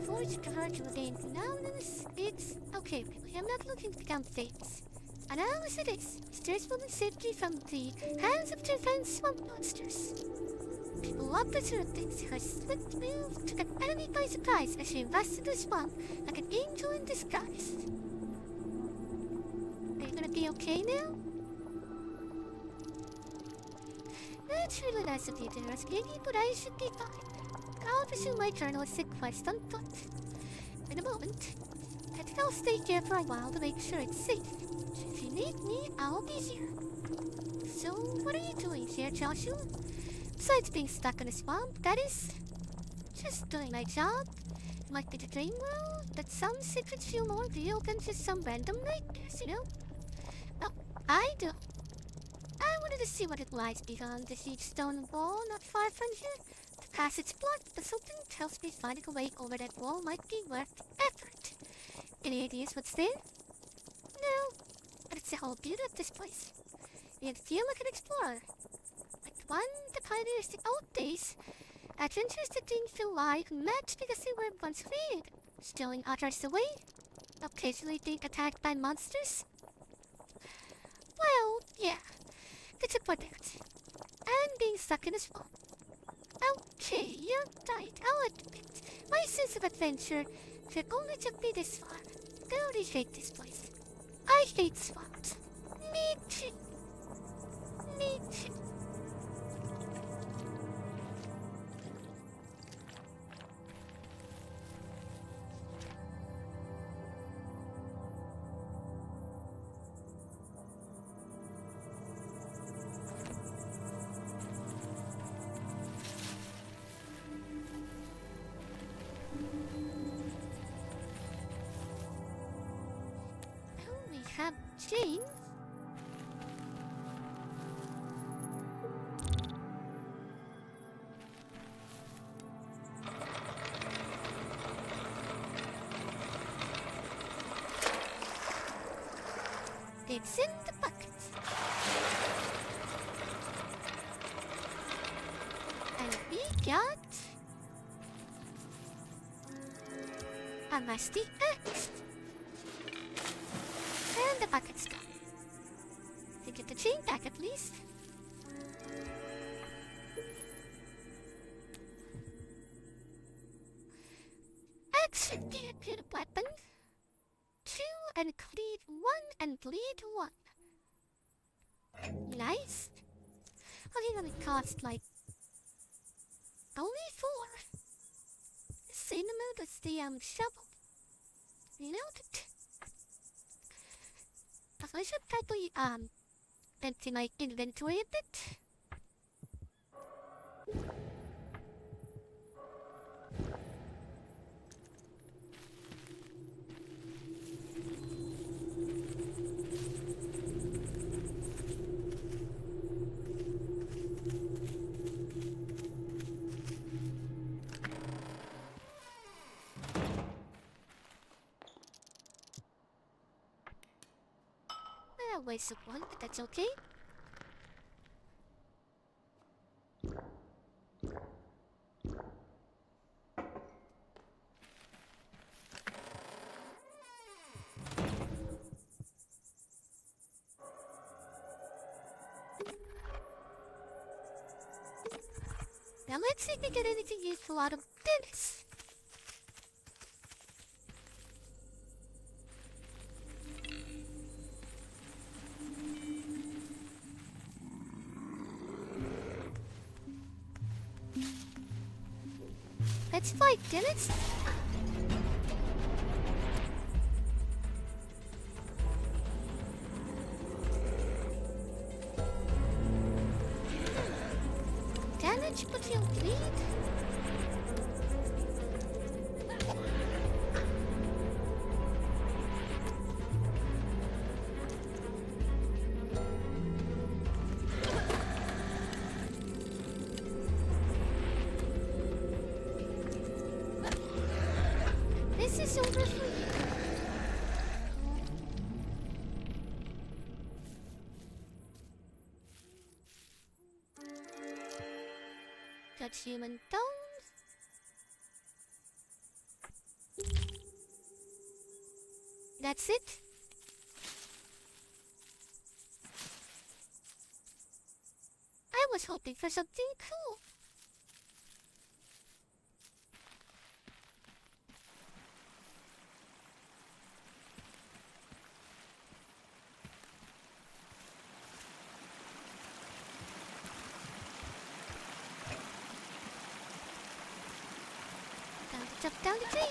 Forge convertible gain anonymous. It's okay, really. I'm not looking to become famous. Anonymous it is. Steers woman's safety from the hands of two fence swamp monsters. People love to certain things. Her swift move took an enemy by surprise as she invested the swamp like an angel in disguise. Are you gonna be okay now? That's really nice of you to rescue me, but I should be fine. I'll pursue my journalistic quest on foot. In a moment, I think I'll stay here for a while to make sure it's safe. If you need me, I'll be here. So, what are you doing here, Joshua? Besides being stuck in a swamp, that is. Just doing my job. It might be the dream world, but some secrets feel more real than just some random nightmares, you know? Oh, I do. I wanted to see what it lies beyond the huge stone wall not far from here. The passage blocked, but something tells me finding a way over that wall might be worth the effort. Any ideas what's there? No, but it's the whole beauty of this place. You feel like an explorer. Like one the pioneers the old days. Adventures that didn't feel like much because they were once freed, stealing others away, occasionally being attacked by monsters. Well, yeah. That's about it. And being stuck in a swamp. Okay, you're right, I'll admit. My sense of adventure should only took me this far. I already hate this place. I hate swamps. Me too. Me too. have chains. It's in the bucket. And we got a musty axe. And the bucket's gone. To get the chain back at least. Axe should be a good weapon. 2 and cleave 1 and bleed 1. Nice. Only gonna cost like only 4. Same amount as the shovel. You know that. I should probably empty my inventory a bit. A waste of one, but that's okay. Now let's see if we get anything useful out of this. Let's fight, Dennis. Damage, but you'll bleed. This is over for you. Got human bones. That's it. I was hoping for something cool. Jump down the tree.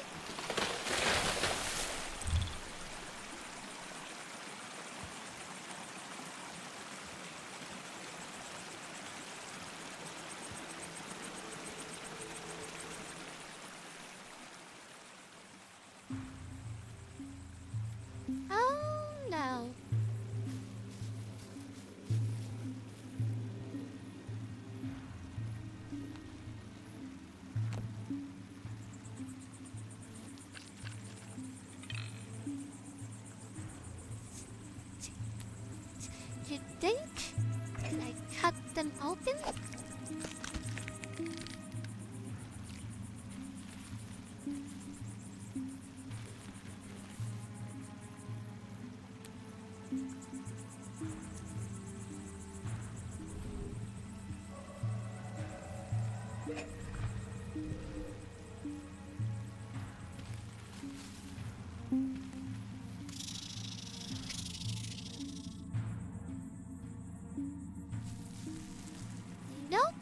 Oh no. You think? Can I cut them open? Nope.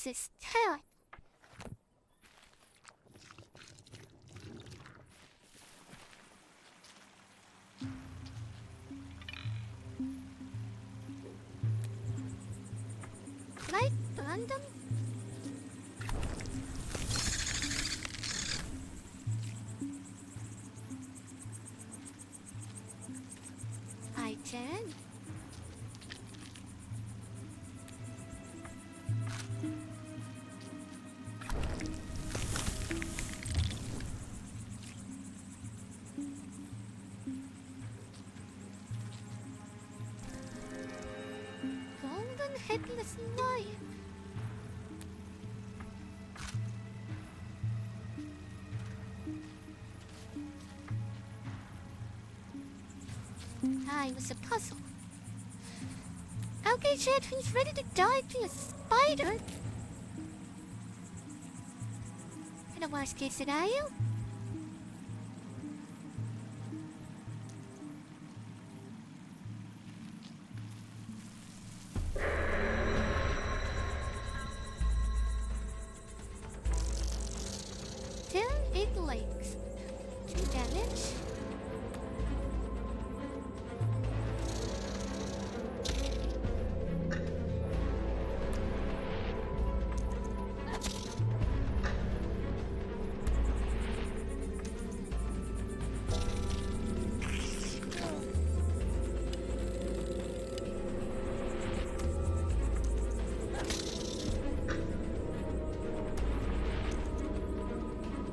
this town. Like random? I can. Golden headless lion. It was a puzzle. Okay, Chad, he's ready to die to a spider. In a worst case scenario. Big legs. 2 damage.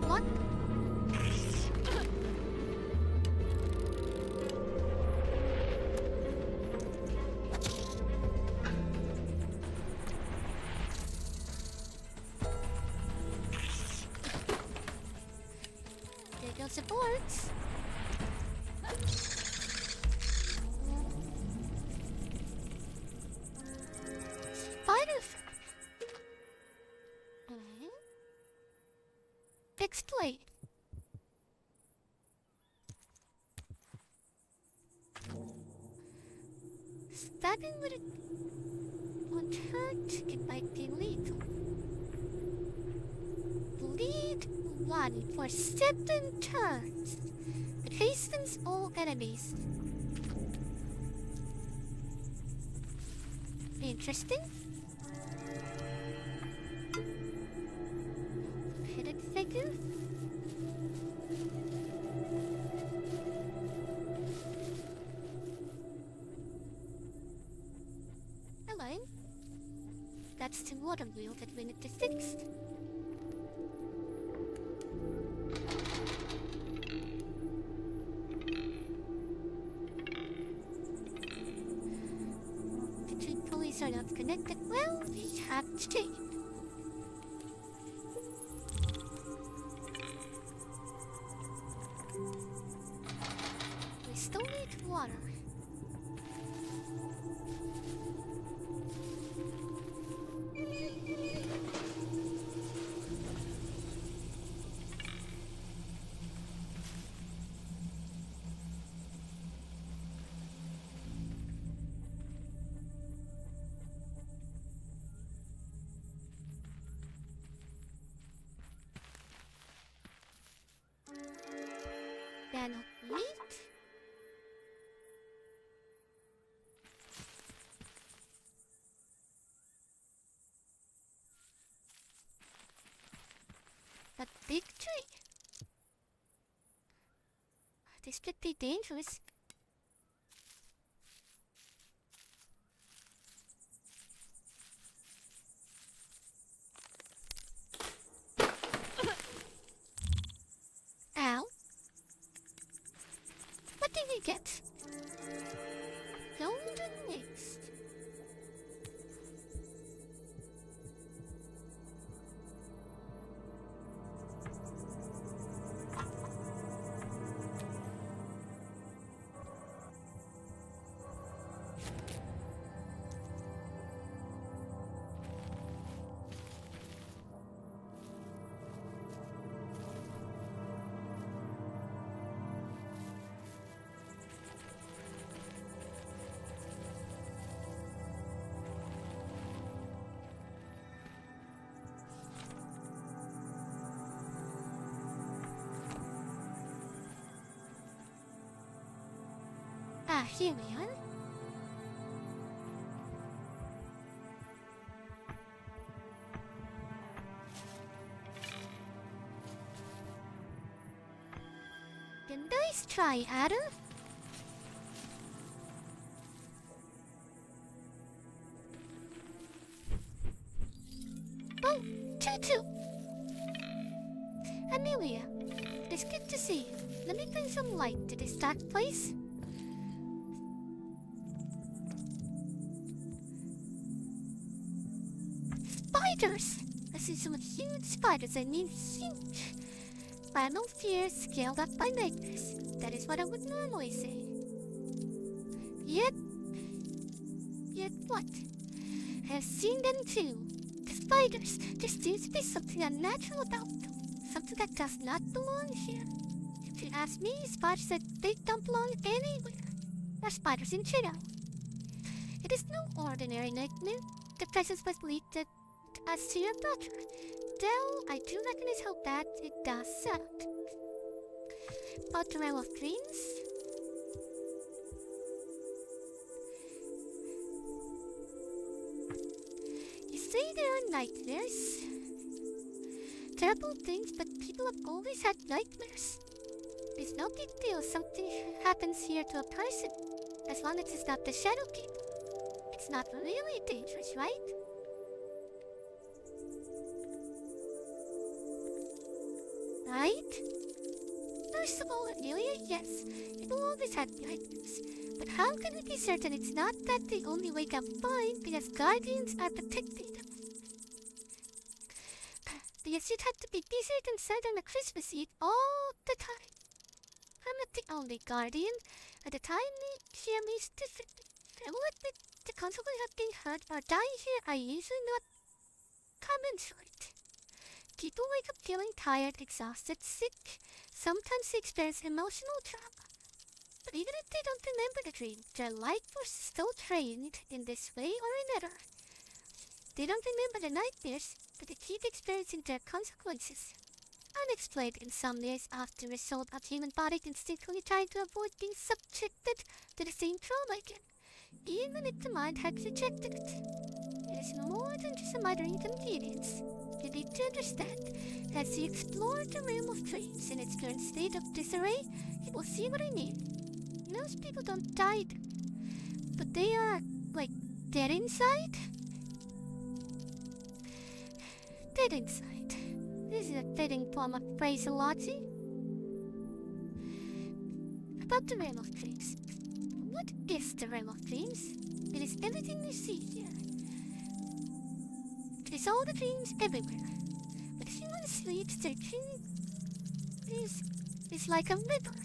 What? There goes the boards. Spider. Explain. Stabbing with it won't hurt. It might be lethal. Bleed 1 for 7 turns. It hastens all enemies. Interesting. Hidden figure. Hello. That's the water wheel that we need to fix. The 2 pulleys are not connected. Well, we have to take. We still need water. Then wait. That big tree. This could be dangerous. Ow. What did we get? Golden next. here we are. Nice try, Adam. Oh, Tutu! Amelia, it's good to see you. Let me bring some light to this dark place. Spiders! I see some huge spiders, I mean huge. Primal fear scaled up by nightmares. That is what I would normally say. Yet what? I have seen them too. The spiders. There seems to be something unnatural about them. Something that does not belong here. If you ask me, spiders that they don't belong anywhere. They're spiders in general. It is no ordinary nightmare. The presence must lead us to your daughter. Though I do recognize how bad it does sound. About the realm of dreams? You say there are nightmares? Terrible things, but people have always had nightmares. It's no big deal if something happens here to a person, as long as it's not the Shadow Keep. It's not really dangerous, right? Right? First of all, Amelia, yes, people always have nightmares. But how can we be certain it's not that they only wake up fine because guardians are protecting them? Because you'd have to be busier than sad on a Christmas Eve all the time. I'm not the only guardian. At the time, hear me differently. I will admit the consequences of being hurt or dying here are usually not commensurate. People wake up feeling tired, exhausted, sick. Sometimes they experience emotional trauma. But even if they don't remember the dream, their life was still trained in this way or another. They don't remember the nightmares, but they keep experiencing their consequences. Unexplained insomnias are the result of human body instinctively trying to avoid being subjected to the same trauma again, even if the mind had rejected it. It is more than just a minor inconvenience. You need to understand, as you explore the realm of dreams in its current state of disarray, you will see what I mean. Most people don't die, but they are, dead inside? Dead inside. This is a fitting form of phraseology. About the realm of dreams. What is the realm of dreams? It is everything you see here. It is all the dreams everywhere. But if you want to sleep, searching is like a river.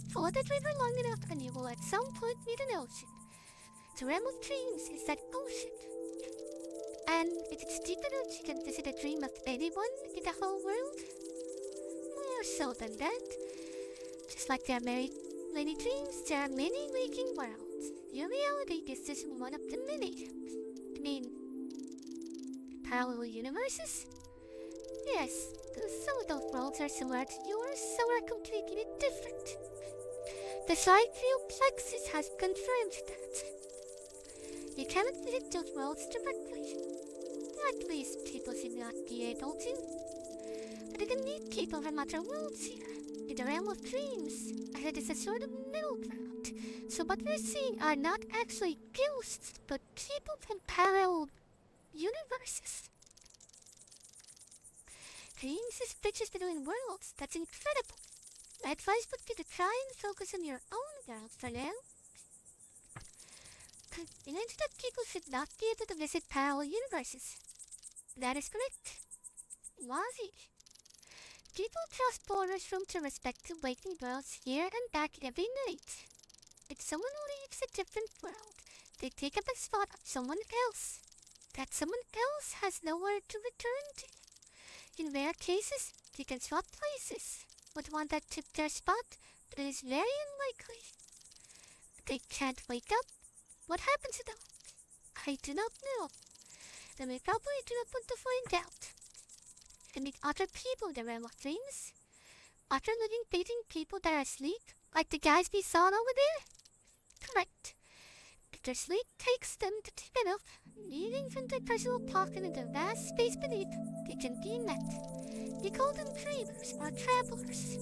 Follow that river long enough and you will at some point meet an ocean. The realm of dreams is that ocean. And if it's deep enough, you can visit a dream of anyone in the whole world. More so than that. Just like there are many dreams, there are many waking worlds. Your reality is just one of the many. I mean, parallel universes? Yes, some of those worlds are similar to yours, some are completely different. The side view plexus has confirmed that. You cannot visit those worlds directly. At least people should not be able to. But you can meet people from other worlds here. In the realm of dreams, it is a sort of middle ground. So what we're seeing are not actually ghosts, but people from parallel universes. Dreams is bridges between worlds. That's incredible. My advice would be to try and focus on your own world for now. You mentioned that people should not be able to visit parallel universes. That is correct. Why? People cross borders from their respective waking worlds here and back every night. If someone leaves a different world, they take up a spot of someone else. That someone else has nowhere to return to. In rare cases, they can swap places with one that took their spot, but it is very unlikely. They can't wake up. What happens to them? I do not know. Then we probably do not want to find out. You meet other people in the realm of dreams. Other living, breathing people that are asleep, like the guys we saw over there. Correct. Dr. Sleep takes them to tip off, leaving from their personal pocket in the vast space beneath they can be met. We call them dreamers or travelers.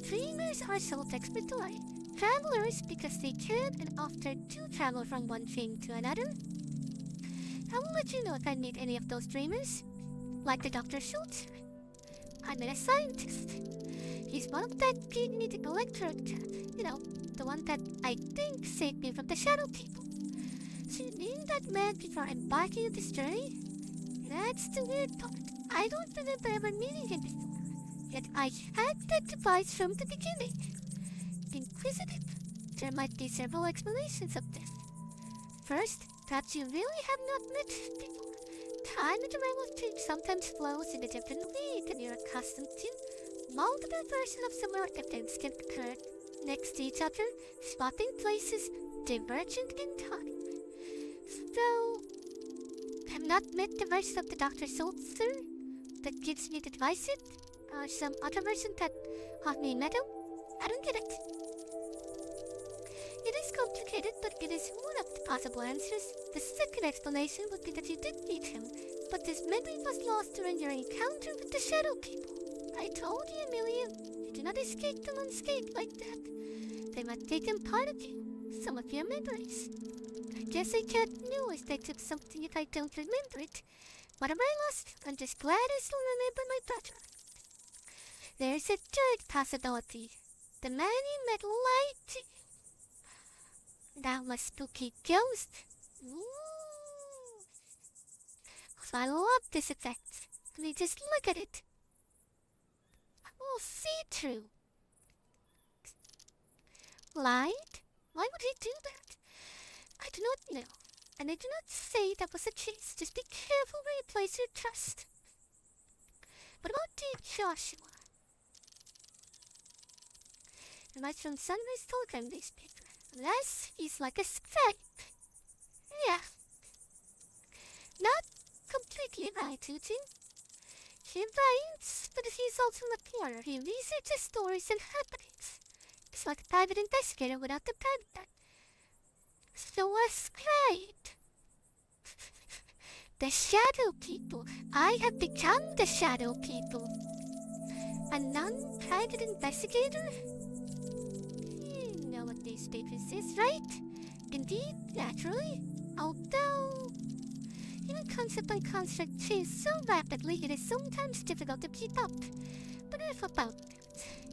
Dreamers are self-explanatory. Travelers because they can and often do travel from one thing to another. I will let you know if I meet any of those dreamers. Like the Dr. Schultz. I met a scientist. He's one of that genetic electrode, the one that I think saved me from the shadow people. So you knew that man before embarking on this journey? That's the weird part. I don't remember ever meeting him before. Yet I had that device from the beginning. Inquisitive. There might be several explanations of this. First, perhaps you really have not met before. Time and relative sometimes flows in a different way than you're accustomed to. Multiple versions of similar events can occur next to each other, swapping places, divergent in time. So, I've not met the version of the Dr. Sulzer that gives me the advice or some other version that taught me metal. I don't get it. It is complicated, but it is one of the possible answers. The second explanation would be that you did meet him, but his memory was lost during your encounter with the Shadow People. I told you, Amelia, you do not escape them unscathed like that. They might take in part of you, some of your memories. I guess I can't know if they took something if I don't remember it. What am I lost? I'm just glad I still remember my brother. There's a third possibility. The man you met lied to you. That was spooky ghost. Ooh. So I love this effect. Let me just look at it. Oh, see-through. Lied? Why would he do that? I do not know. And I do not say that was a chase. Just be careful where you place your trust. What about dear Joshua? It might from Sunrise Telegram newspaper. Unless he's like a scribe. Yeah. Not completely right, Tootin. He writes, but he's also a reporter. He researches stories and happenings. It's like a private investigator without the private. So a scribe. The Shadow People. I have become the Shadow People. A non-private investigator? You know what newspapers is, right? Indeed, naturally. Although, even concept and construct change so rapidly it is sometimes difficult to keep up. But enough about that.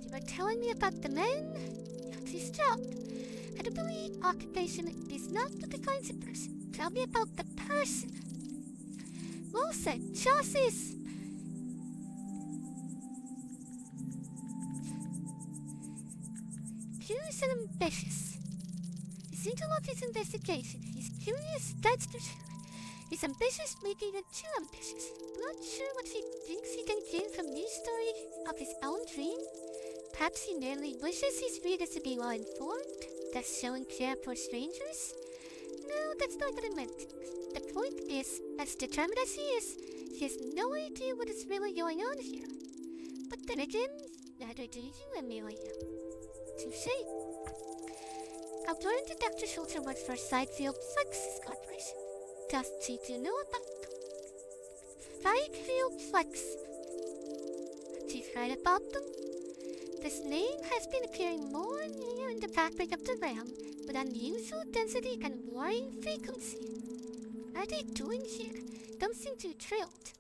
You were telling me about the man? His job. I do believe occupation is not what defines a person. Tell me about the person. Well said, Chaucer's. Curious and ambitious. He seems to love his investigation. He's curious, that's for sure. He's ambitious, maybe even too ambitious. Not sure what he thinks he can gain from news story of his own dream. Perhaps he merely wishes his readers to be well informed, thus showing care for strangers. No, that's not what I meant. The point is, as determined as he has no idea what is really going on here. But then again, neither do you, Amelia. Touché. According to Dr. Schultz works for Sidefield Flexes Corporation. Does she do know about Sidefield Flex? She's right about them. This name has been appearing more and more in the fabric of the realm with unusual density and worrying frequency. What are they doing here? Don't seem too thrilled.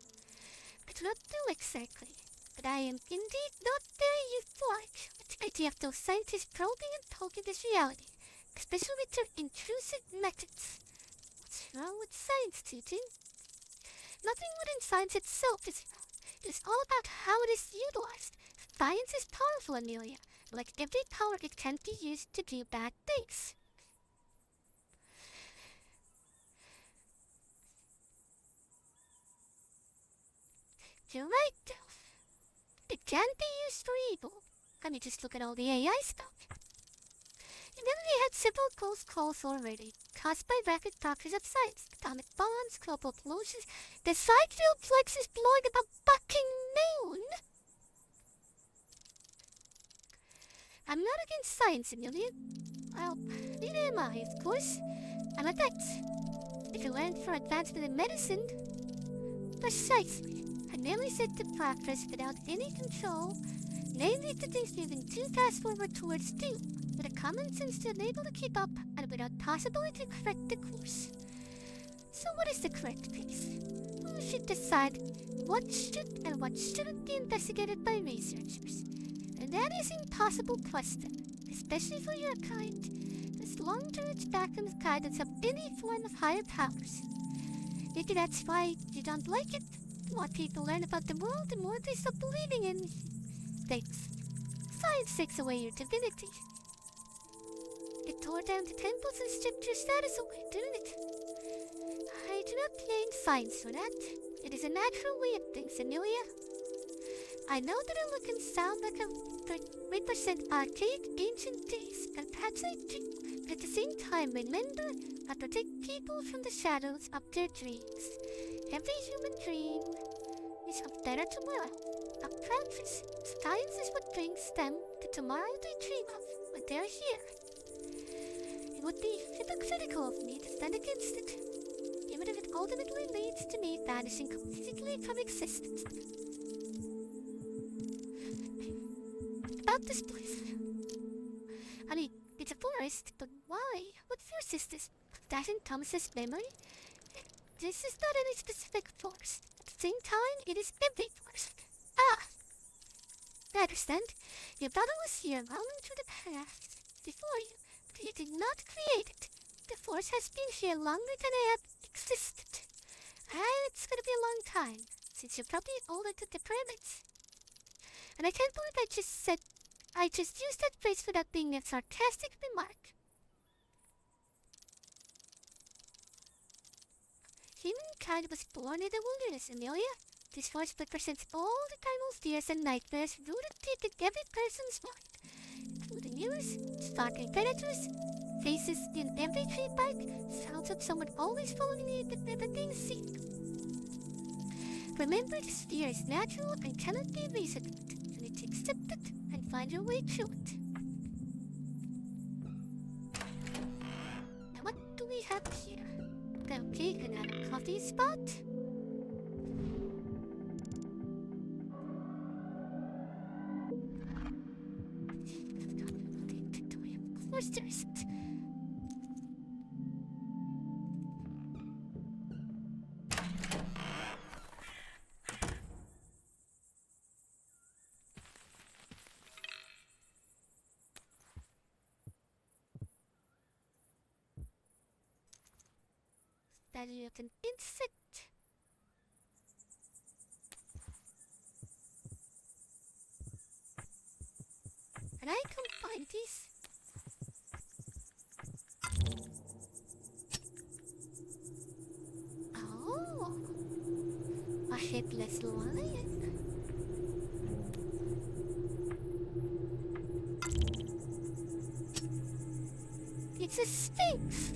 I do not know exactly, but I am indeed not very euphoric with the idea of those scientists probing and poking this reality, especially with their intrusive methods. What's wrong with science, Tootin? Nothing within science itself is wrong. It is all about how it is utilized. Science is powerful, Amelia. Like every power, it can be used to do bad things. You're right, though. It can be used for evil. I mean, just look at all the AI stuff. And then we had several close calls already, caused by rapid progress of science, atomic bombs, global pollution. The Sidefield Flex is blowing about fucking noon. I'm not against science, Amelia. Well, neither am I, of course. I'm a vet. If you learned for advancement in medicine, precisely. I merely set the progress without any control, namely the things moving too fast forward towards doom, with a common sense to enable to keep up and without possibility to correct the course. So what is the correct pace? Who should decide what should and what shouldn't be investigated by researchers? And that is an impossible question, especially for your kind, as long to reach back from the guidance of any form of higher powers. Maybe that's why you don't like it. The more people learn about the world, the more they stop believing in things. Science takes away your divinity. It tore down the temples and stripped your status away, didn't it? I do not blame science for that. It is a natural way of things, Amelia. I know that I look and sound like I represent archaic ancient days, and perhaps I do, but at the same time remember, I protect people from the shadows of their dreams. Every human dream is of better tomorrow, of progress. Science is what brings them the tomorrow they dream of when they're here. It would be hypocritical of me to stand against it, even if it ultimately leads to me vanishing completely from existence. About this place. I mean, it's a forest, but why? What force is this? That in Thomas's memory? This is not any specific forest. At the same time, it is every forest. Ah! I understand. Your brother was here long into the past, before you, but you did not create it. The force has been here longer than I have existed. And it's gonna be a long time, since you're probably older than the pyramids. And I can't believe I just used that phrase without being a sarcastic remark. Humankind was born in the wilderness, Amelia. This forest represents all the primal fears and nightmares rooted deep in every person's mind, including yours, stalking predators, faces in every tree bark, sounds of someone always following you but never being seen. Remember, this fear is natural and cannot be reasoned with. You need to accept it and find your way through it. Now what do we have here? Okay, another coffee spot. Of course there isn't. That is an insect. And I combine these. Oh, a headless lion. It's a sphinx.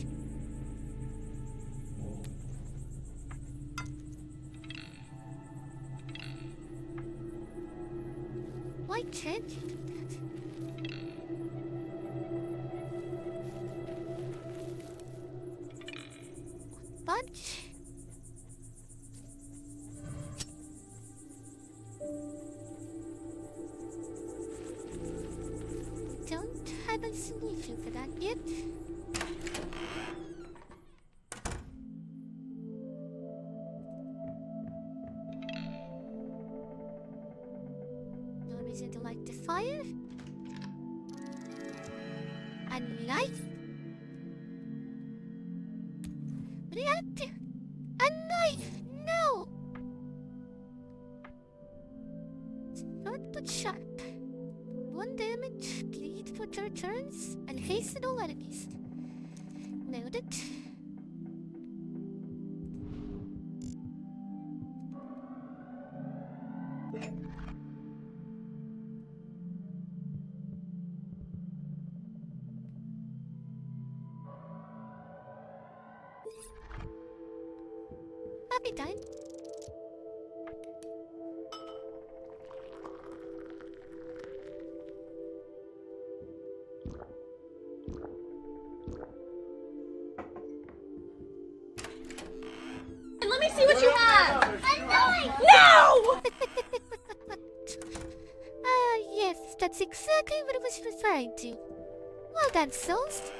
Why can't you do that? Bunch. Don't have a solution for that yet. No reason to light the fire. A knife? What do you have there? A knife! No! Short but sharp. One damage, bleed for 2 turns, and hasten all enemies. Noted. I'll be done. That's exactly what I was referring to. Well done, souls.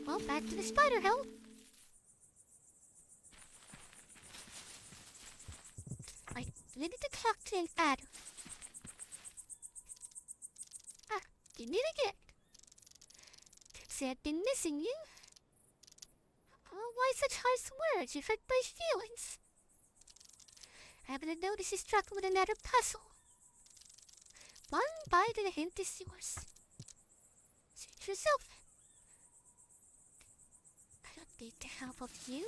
Well, back to the spider hell. I needed to talk to an Adam. Ah, you need again. Say I've been missing you. Oh, why such harsh words? You hurt my feelings. I haven't noticed you struggle with another puzzle. One bite and a hint is yours. Suit yourself. I don't need the help of you.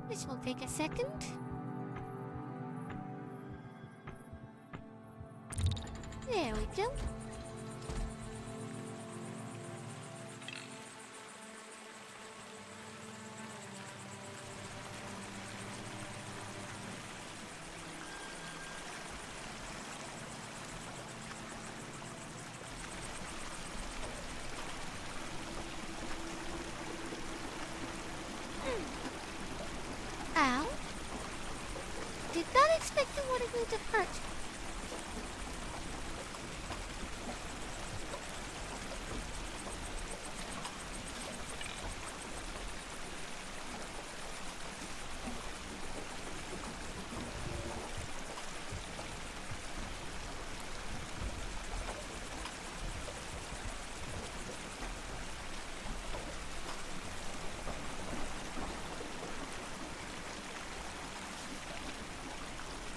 This will take a second. There we go. Ow. Did not expect the water wheel to hurt.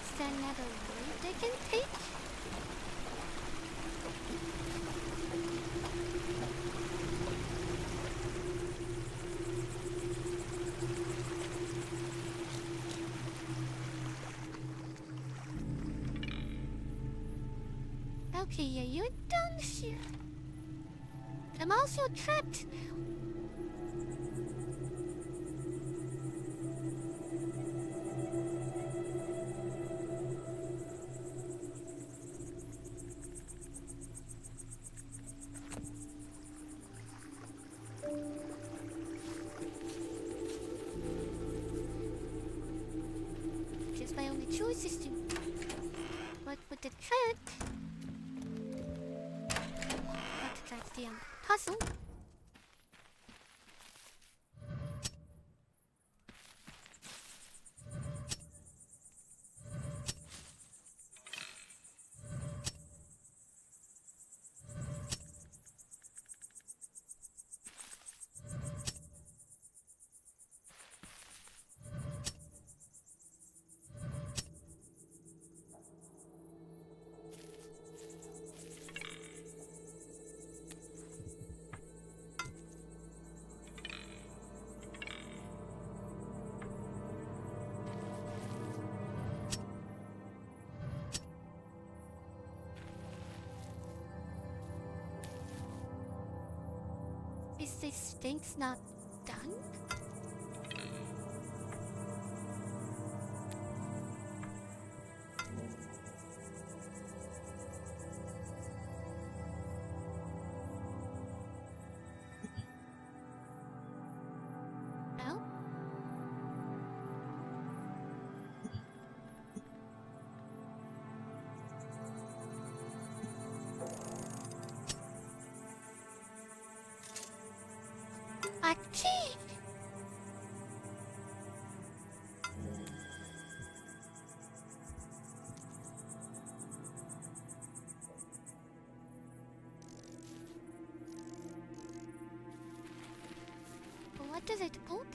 Is there another route they can take? Okay, yeah, you're down here. I'm also trapped now. Guess my only choice is to... What would the trick? Not to drive the puzzle. Is this thing's not done? No? A key! What does it open?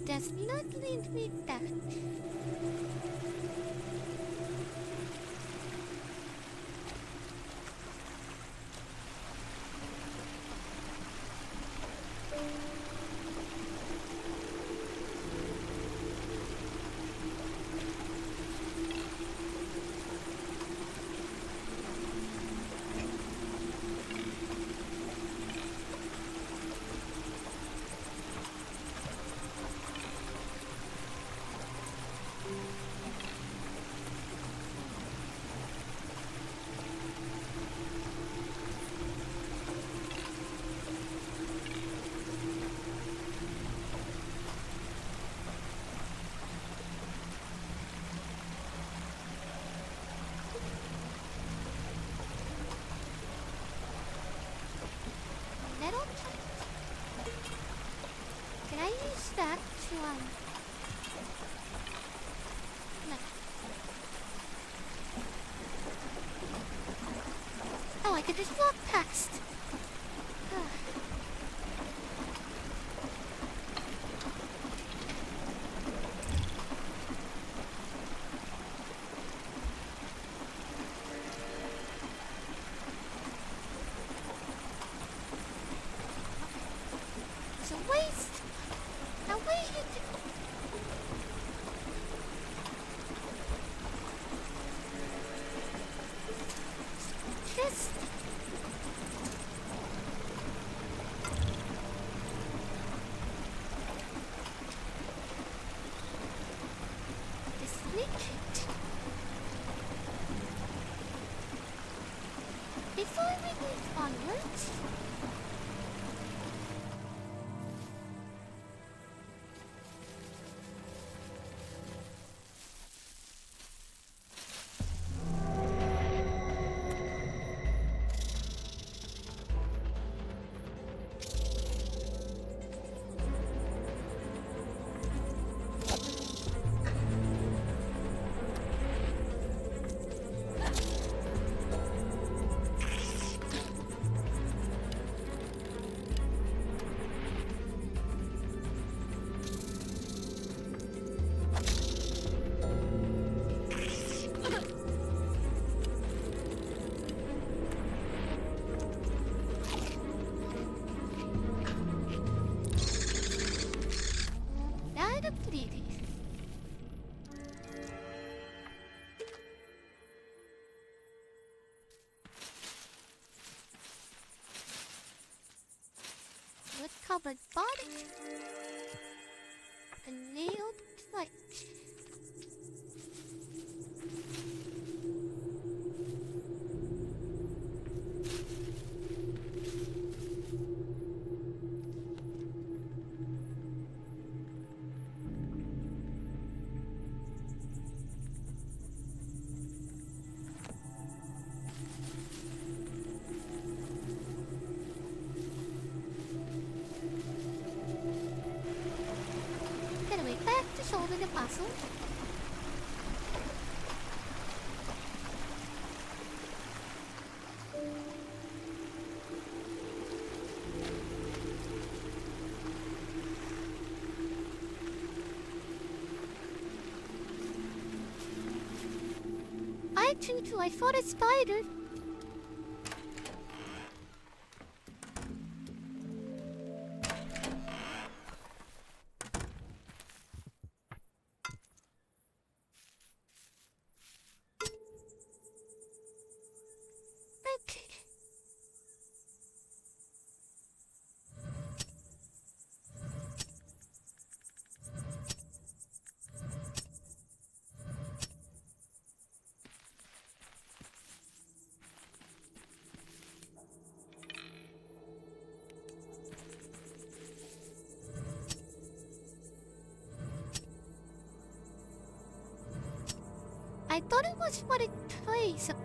does not lead me back. Metal pipe. Can I use that to, no. Oh, I could just walk past. It's a waste. Now where you just this liquid. Before we move onwards, Labyrith. Wood-covered body. A nailed plank. Anyway, back to solving the puzzle. I fought a spider. Okay. I thought it was what it plays upon.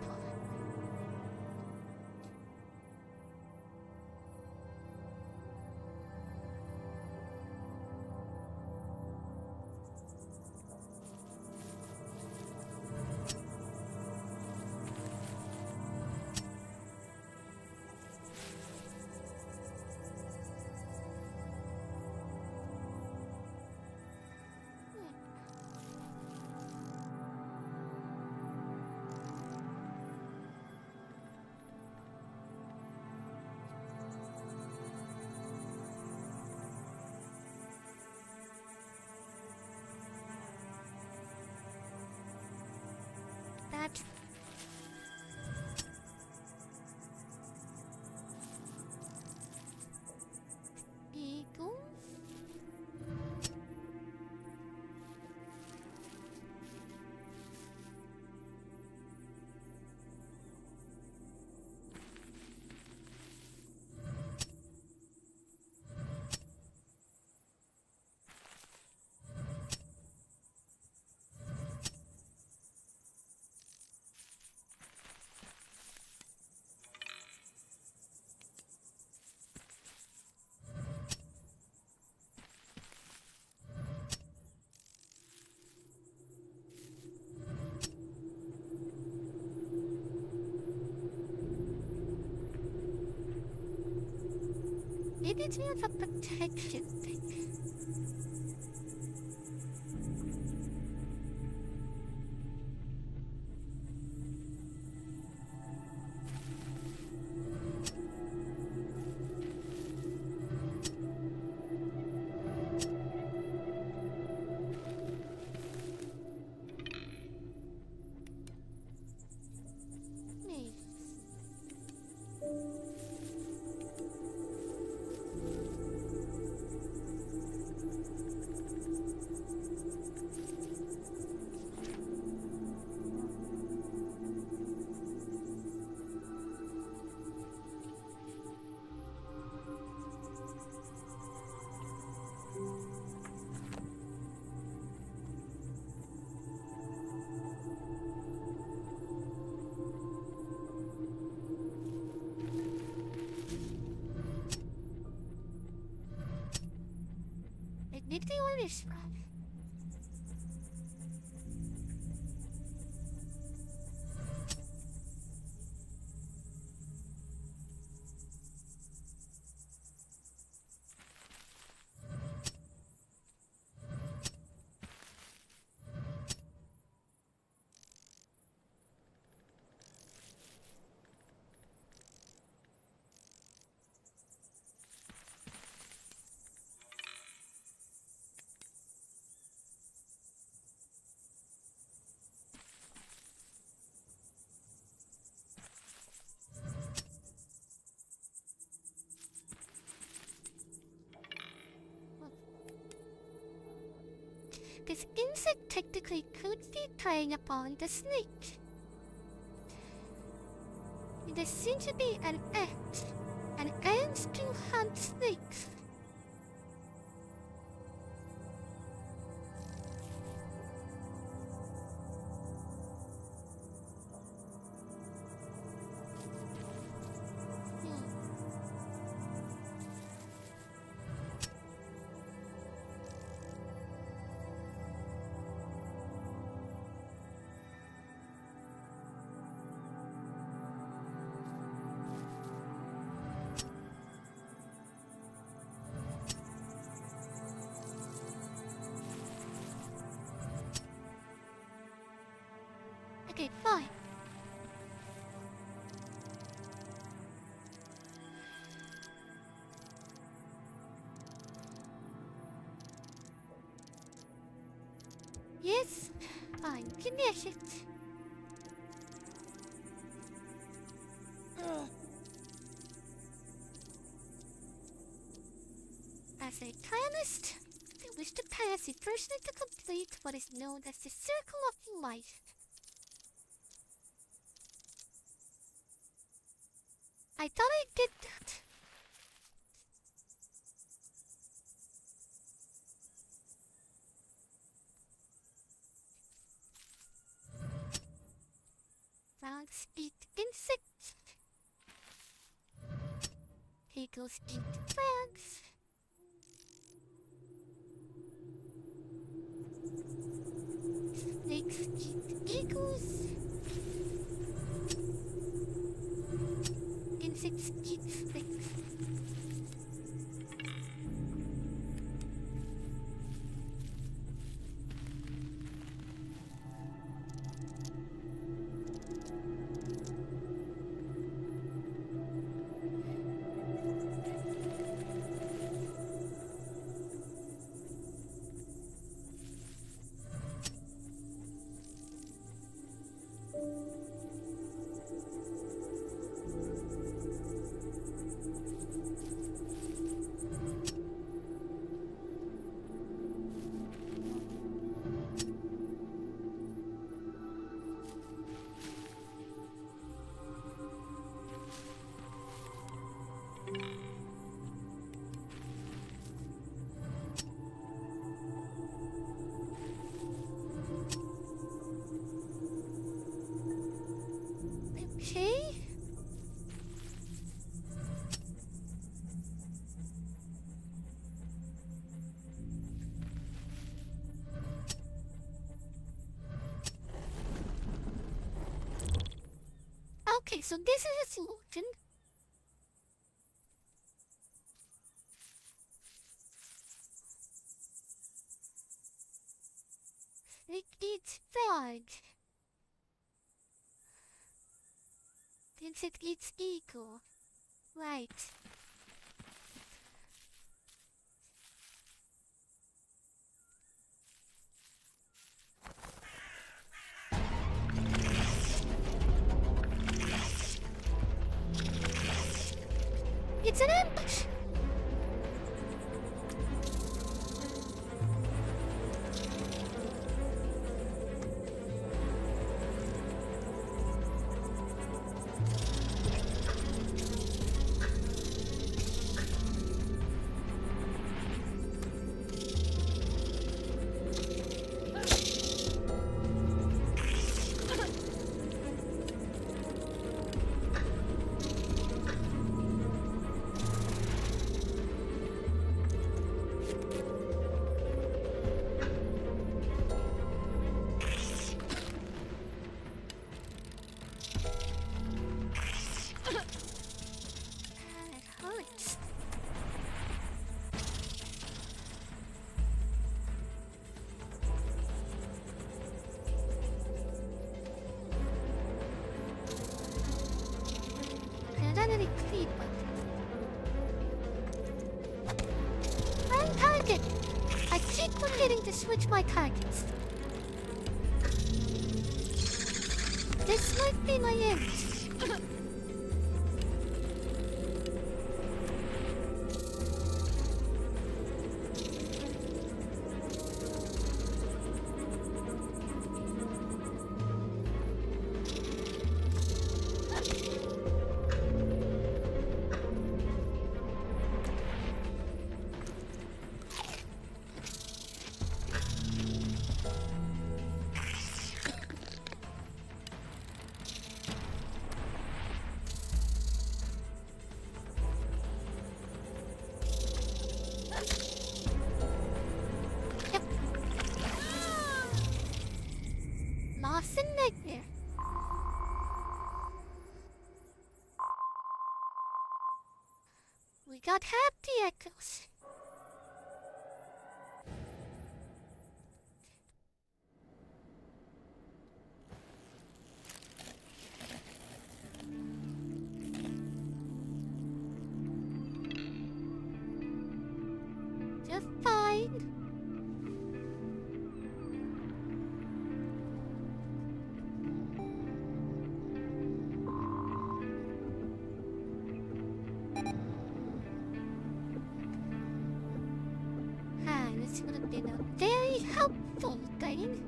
reminds me of a protection thing. Did the orders from? This insect technically could be preying upon the snake. There seems to be an ants to hunt snakes. Okay, fine. Yes, fine. Finish it. As a chemist, I wish to pass it personally to complete what is known as the Circle of Life. I thought I did that. Frogs eat insects. Eagles eat frogs. Snakes eat eagles. Insects eat snakes. Okay. Okay, so this is a solution. It's frog. Thinks it eats eagle. Right. It's an ambush! Any creep. Wrong target! I keep forgetting to switch my targets. This might be my end. Lost in nightmare. We got happy echoes. Just fine. This would have been a very helpful thing.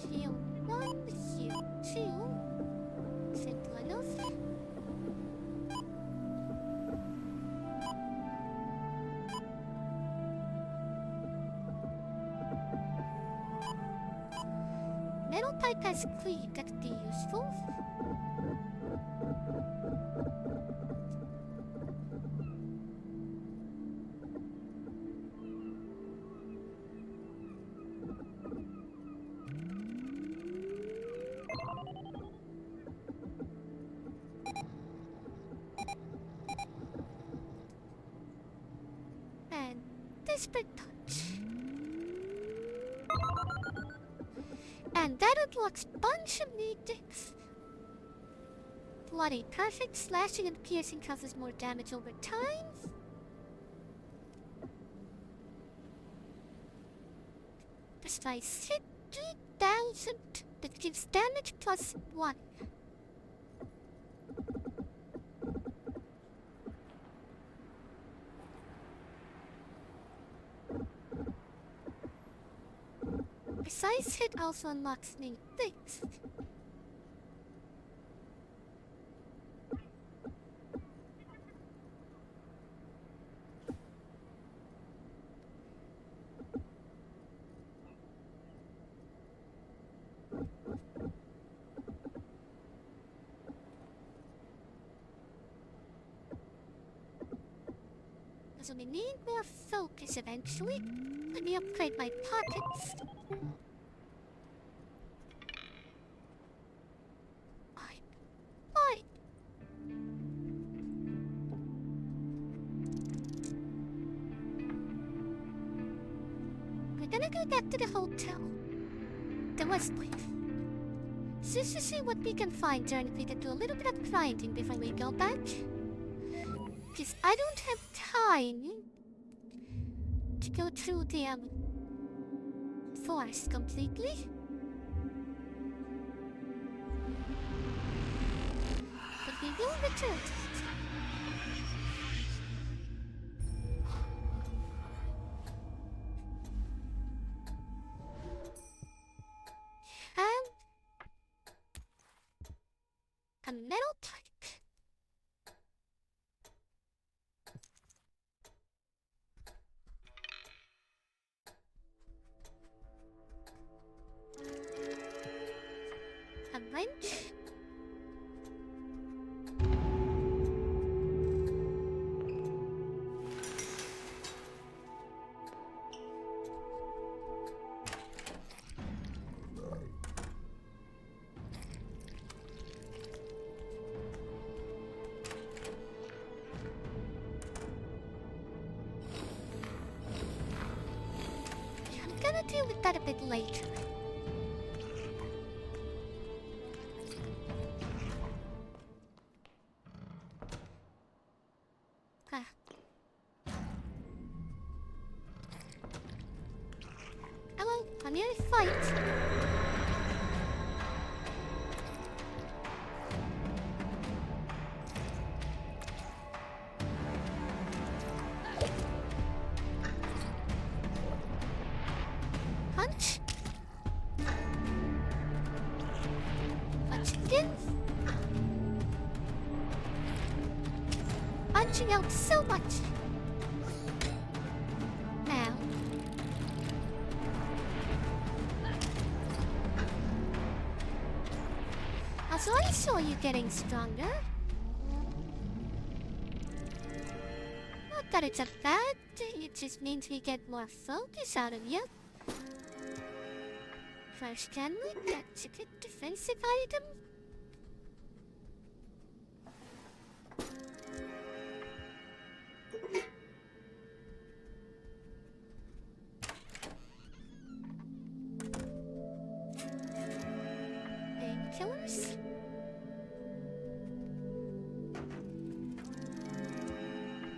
Shield 1, shield 2. Metal pipe has clean, that could be useful. And desperate touch. And that unlocks a bunch of new things. Bloody perfect, slashing and piercing causes more damage over time. Precise hit 2000, that gives damage plus 1. Precise hit also unlocks new things. So we need more focus eventually. Let me upgrade my pockets. Fine. We're gonna go back to the hotel. The West Place. Just to see what we can find there, and if we can do a little bit of grinding before we go back. Because I don't have time to go through the forest completely. But we will return to it. A metal pipe. A wrench. I'm gonna deal with that a bit later. Hello, I'm here to fight. Punch. Punch again. Punching out so much. Now. So I saw you getting stronger. Not that it's a bad thing, it just means we get more focus out of you. First can we get a good defensive item? Painkillers?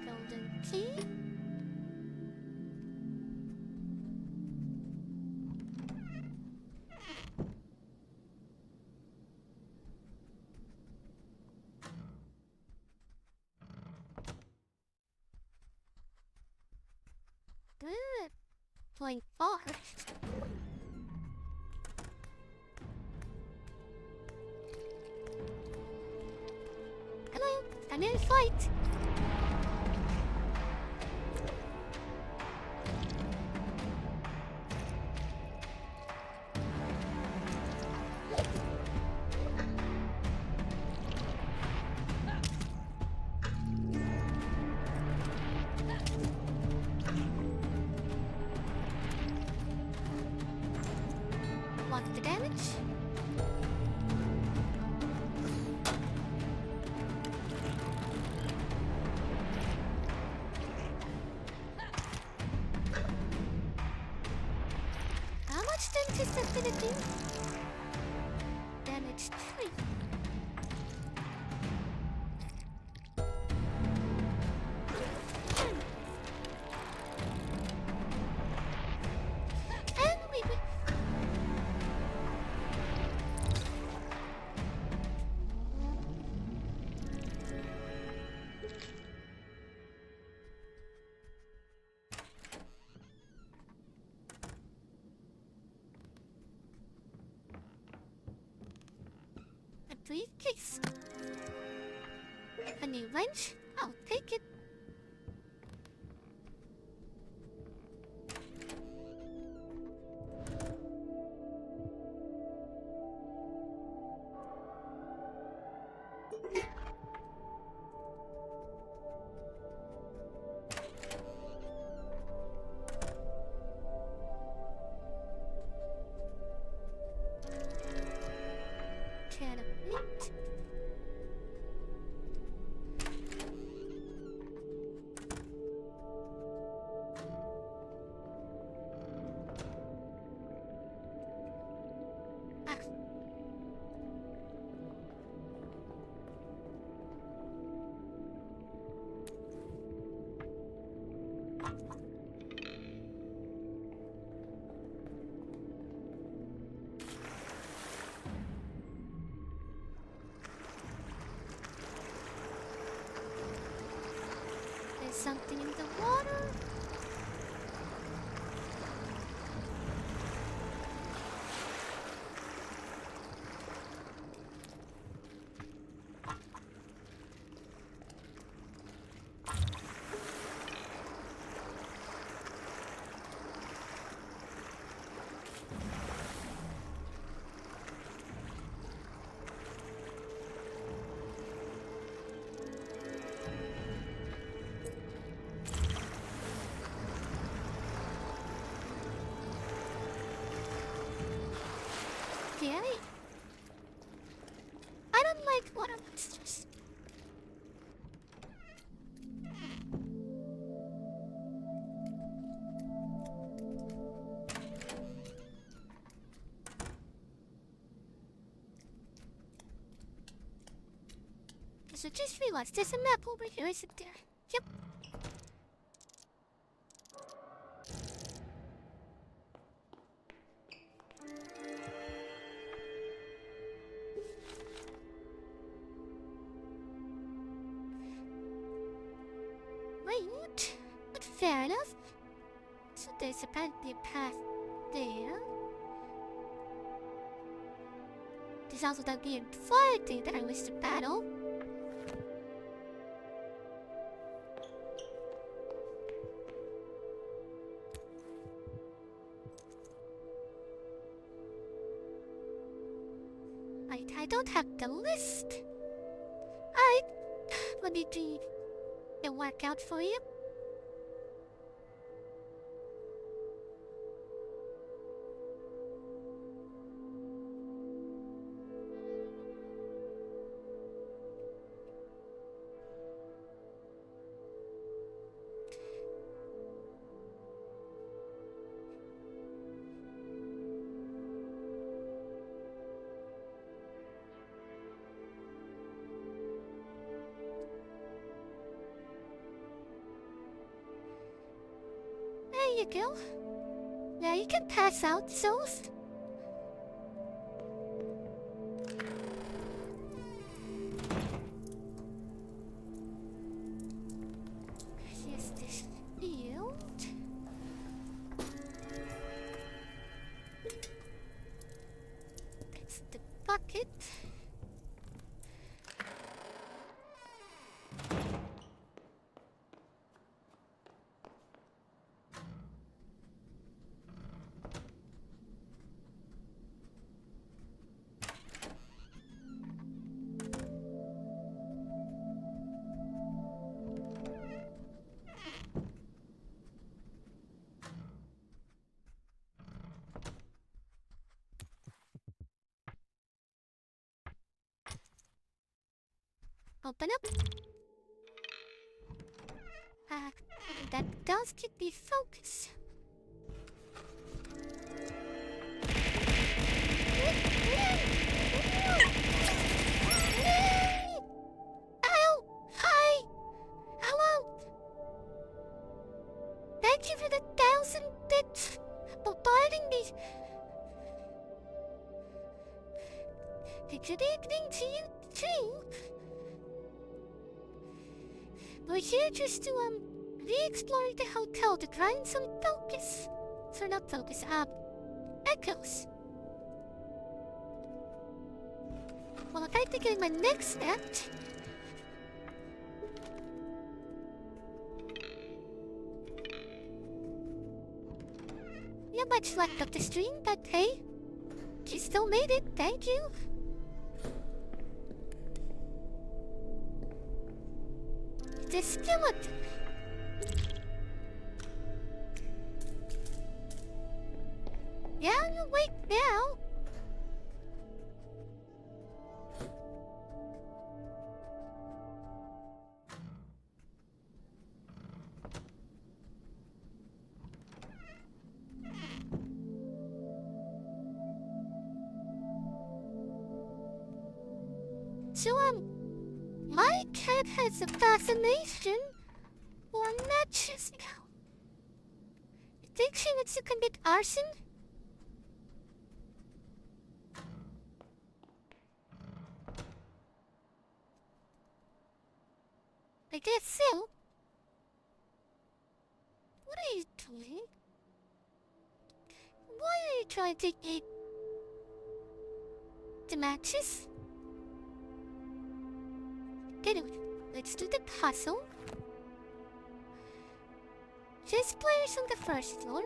Golden key? Good. Playing far. Hello, I'm in a fight. Block the damage. How much damage is that gonna do? Damage 3. And we will. A briefcase. A new wrench? I'll take it. something in the water. Okay. I don't like water monsters. So just realized there's a map over here, isn't there? Yep. Right. But fair enough. So there's apparently a path there. There's also that weird fire thing that I wish to battle. I don't have the list. Alright. Let me do the workout for you. There you go. Now you can pass out, Souls. Here's this field. That's the bucket. Open up. That does keep me focused. Ow! Hi! Hello! Thank you for the 1,000 bits bombarding me. Good evening to you too. We're here just to re-explore the hotel to grind some focus. So not focus, echoes. Well, I'm trying to get my next net. Not much left of the stream, but hey, you still made it, thank you. The skeleton. Yeah, you wait now. So, my cat has a fascination for matches now. You think she wants to commit arson? I guess so. What are you doing? Why are you trying to eat the matches? Anyway, let's do the puzzle. Just players on the first floor.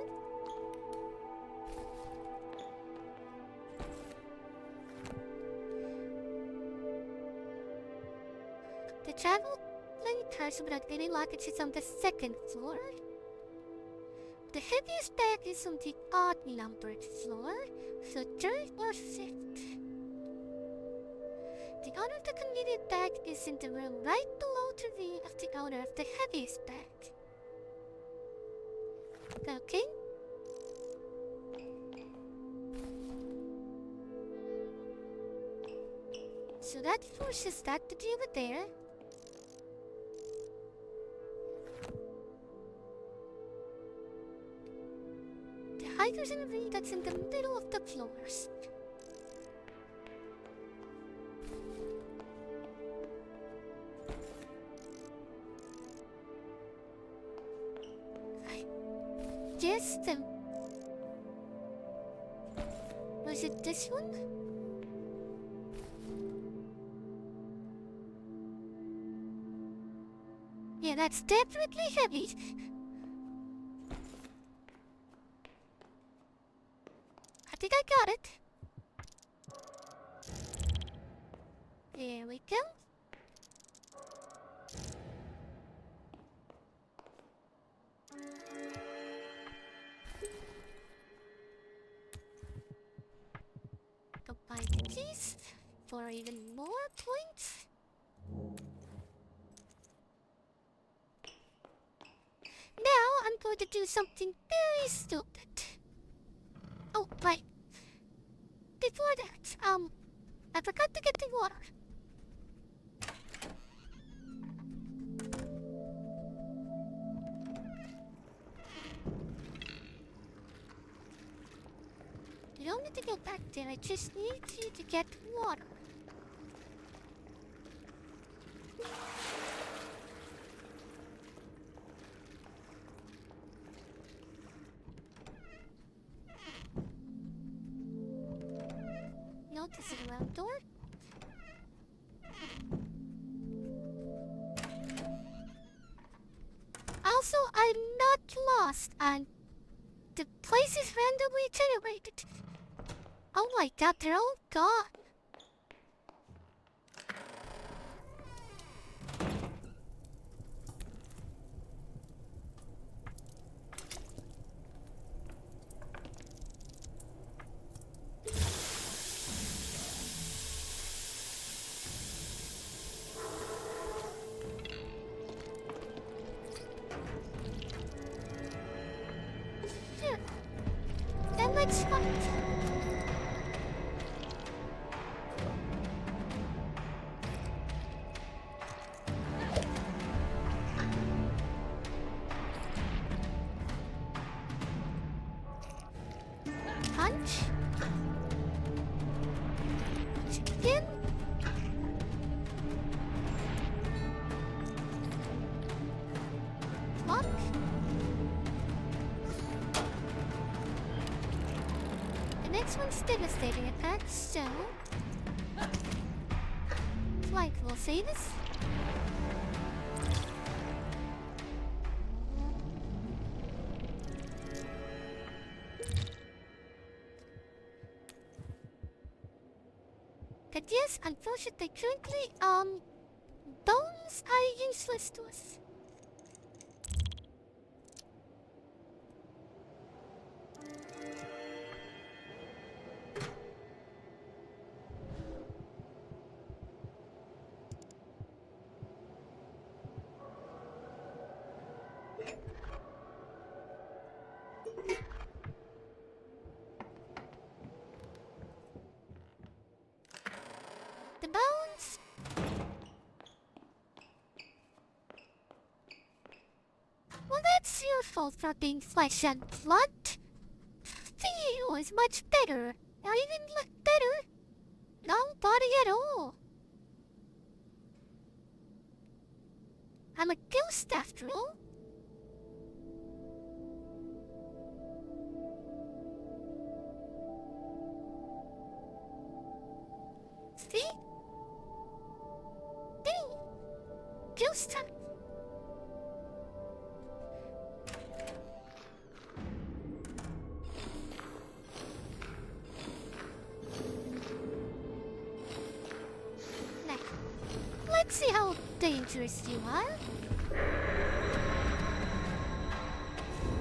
The traveling cars without any luggage is on the second floor. The heaviest bag is on the odd-numbered floor, so third or fifth. The owner of the convenient bag is in the room right below the owner of the heaviest bag. Okay? So that forces that to be over there. The hiders in a room that's in the middle of the floors. Yes, was it this one? Yeah, that's definitely heavy. I think I got it. There we go. Combine the keys for even more points. Now I'm going to do something very stupid. Oh, right. Before that, I forgot to get the water. You don't need to go back there, I just need you to get water. Notice the round door. Also, I'm not lost, and the place is randomly generated. Oh my god, they're all gone. Here. Then let's fight. Punch. Chicken. Block. The next one's devastating attack, so flight will save us. But yes, unfortunately, currently, bones are useless to us. The bones. Well, that's your fault for being flesh and blood. Thingy was much better. I even look better. No body at all. I'm a ghost after all. use them. Now, let's see how dangerous you are.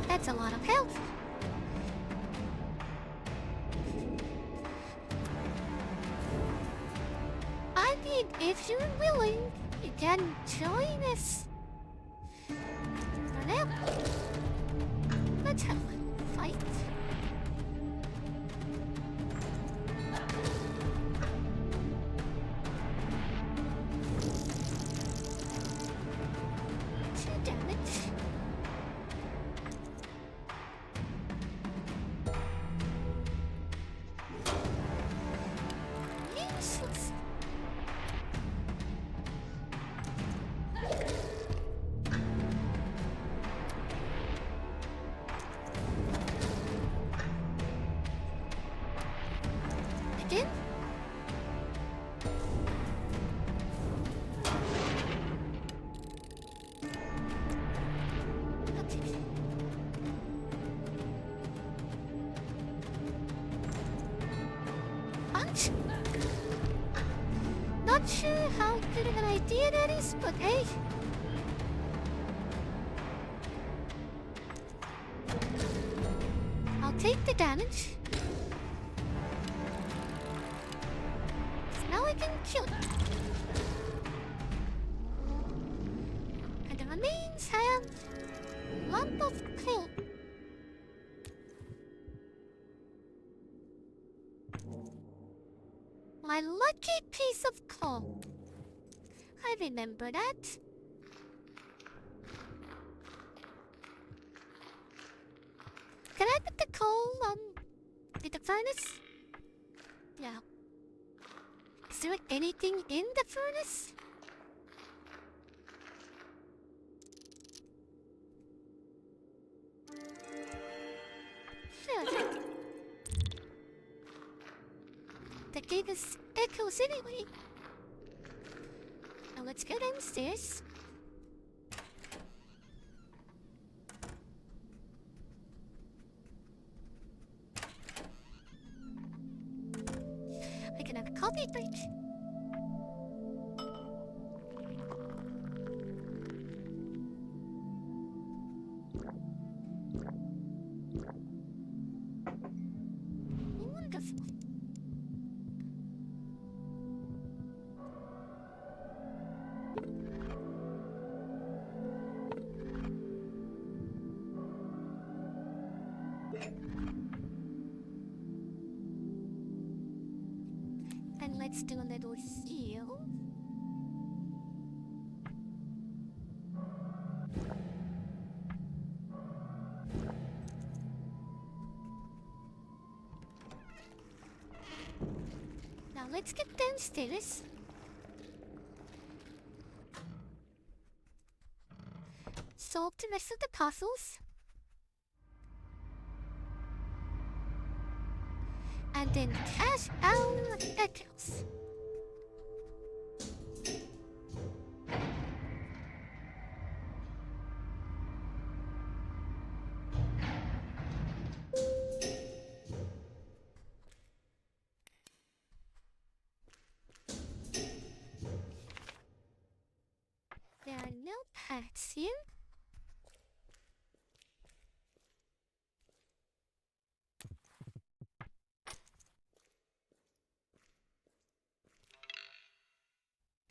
That's a lot of health. I mean, if you're willing, you can join us. For now, let's have a fight. Two damage. Useless. Again? Okay. Ouch! Not sure how good of an idea that is, but hey. I'll take the damage. Now I can kill it. And the remains have a lump of coal. My lucky piece of coal. I remember that. Can I put the coal in the furnace? Yeah. Is there anything in the furnace? Sure. That gave us echoes anyway. Now let's go downstairs. I can have a coffee break. Wonderful. And let's do a little heal. Now let's get downstairs. Solve the rest of the puzzles. And then cash our echoes. There are no paths here.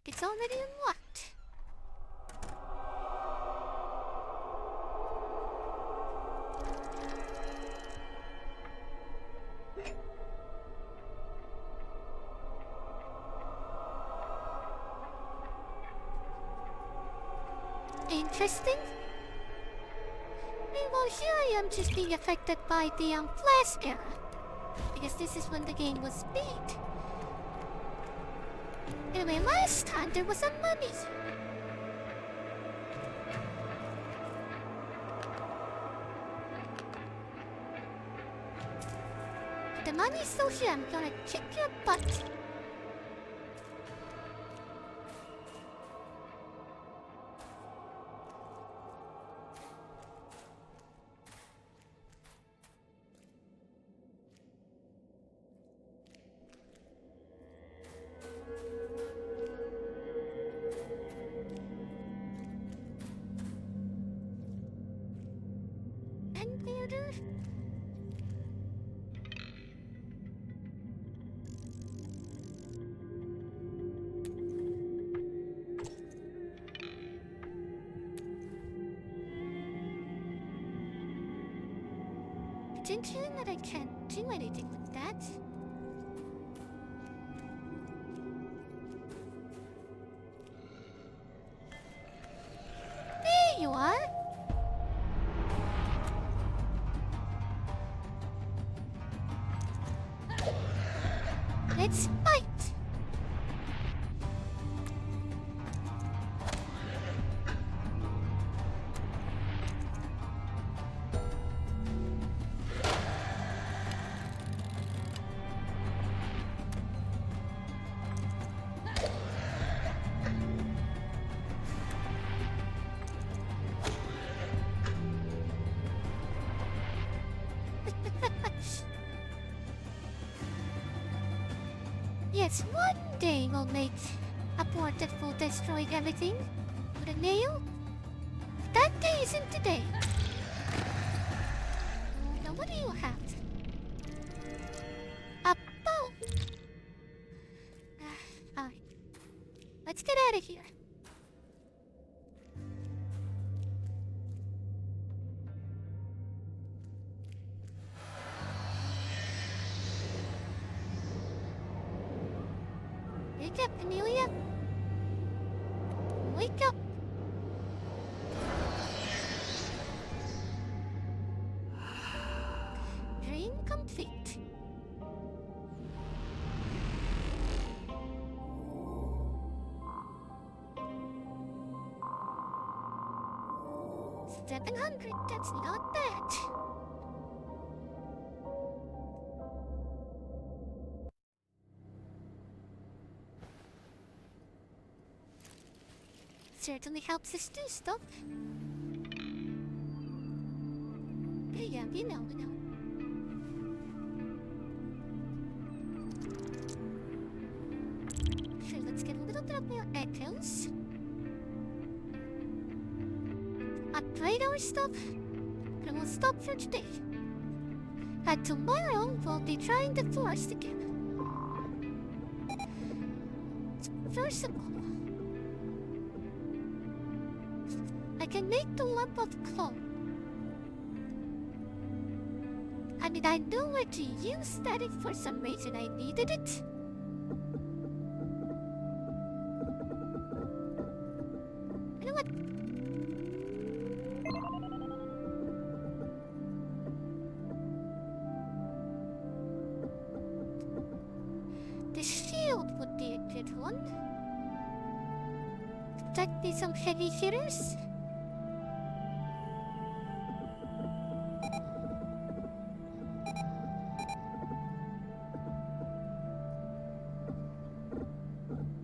It's already unlocked. Interesting. Meanwhile, here I am just being affected by the Flash era. Because this is when the game was made. Anyway, last time there was a mummy. The mummy's still here. I'm gonna kick your butt. gunpowder? Attention that I can't do anything with that. There you are! Let's fight! Yes, one day we'll make a port that will destroy everything with a nail. That day isn't today. Now what do you have? A bow. Fine. Let's get out of here. Wake up, Amelia. Wake up. Dream complete. $700, that's not bad. Certainly helps us do stuff. Yeah, we know. Sure, let's get a little bit more echoes. Upgrade our stuff, and we'll stop for today. And tomorrow, we'll be trying the forest again. First of all, I can make the lump of coal. I mean, I know where to use that if for some reason I needed it. You know what? The shield would be a good one. Protect me some heavy hitters.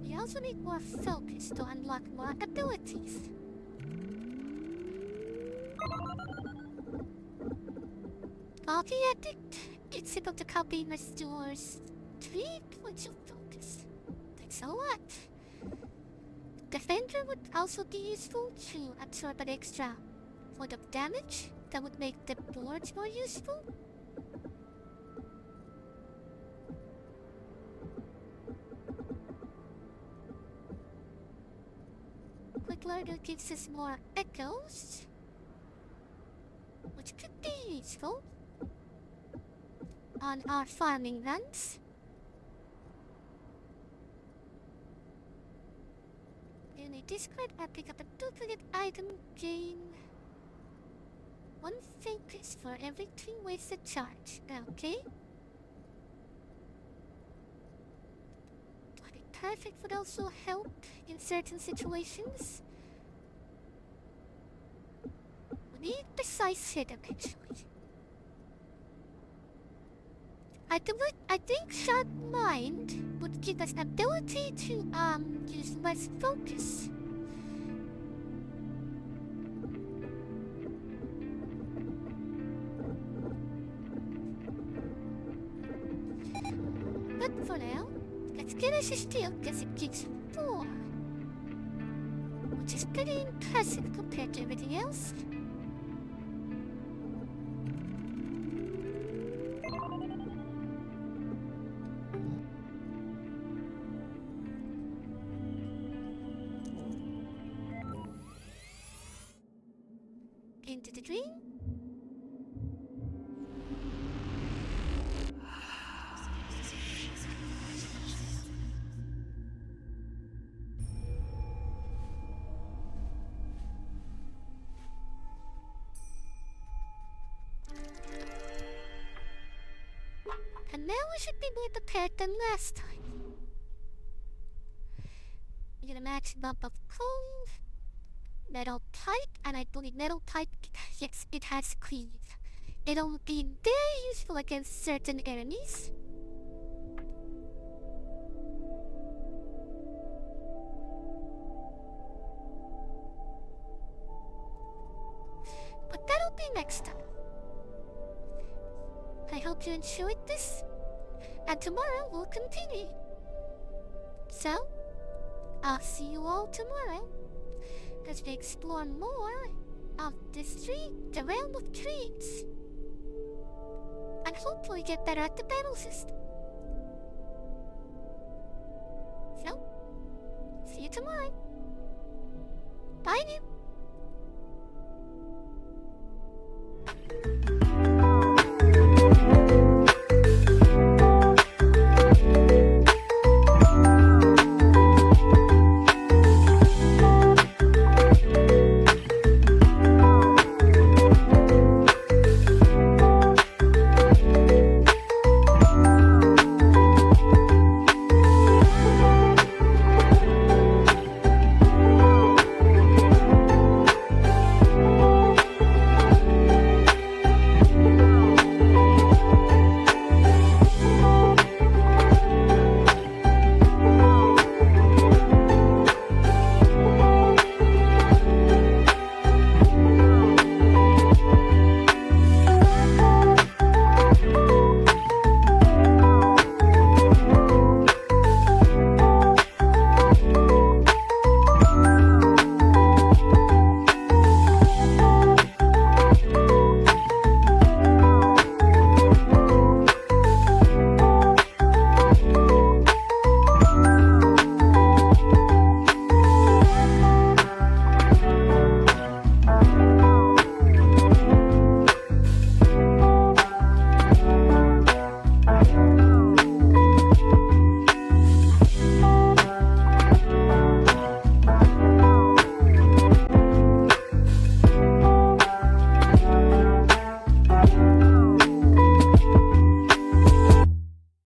We also need more focus to unlock more abilities. Copy addict. It's able to copy and restores 3 points of focus. Thanks a lot. Defender would also be useful to absorb an extra point of damage. That would make the boards more useful. Quick Learner gives us more echoes, which could be useful on our farming runs. In a discard, I pick up a duplicate item, gain 1 focus for every 2 wasted charge. Okay. Perfect would also help in certain situations. We need precise hit eventually. I think Sharp Mind would give us ability to use less focus. But for now, let's get us a steal because it gives 4. Which is pretty impressive compared to everything else. into the dream. And now we should be more prepared than last time. We get a maximum of coal, metal pipe, and I believe metal pipe, yes, it has clean. It'll be very useful against certain enemies. But that'll be next time. I hope you enjoyed this, and tomorrow we'll continue. So, I'll see you all tomorrow, as we explore more of this the realm of dreams, and hopefully get better at the battle system. So, see you tomorrow. Bye now.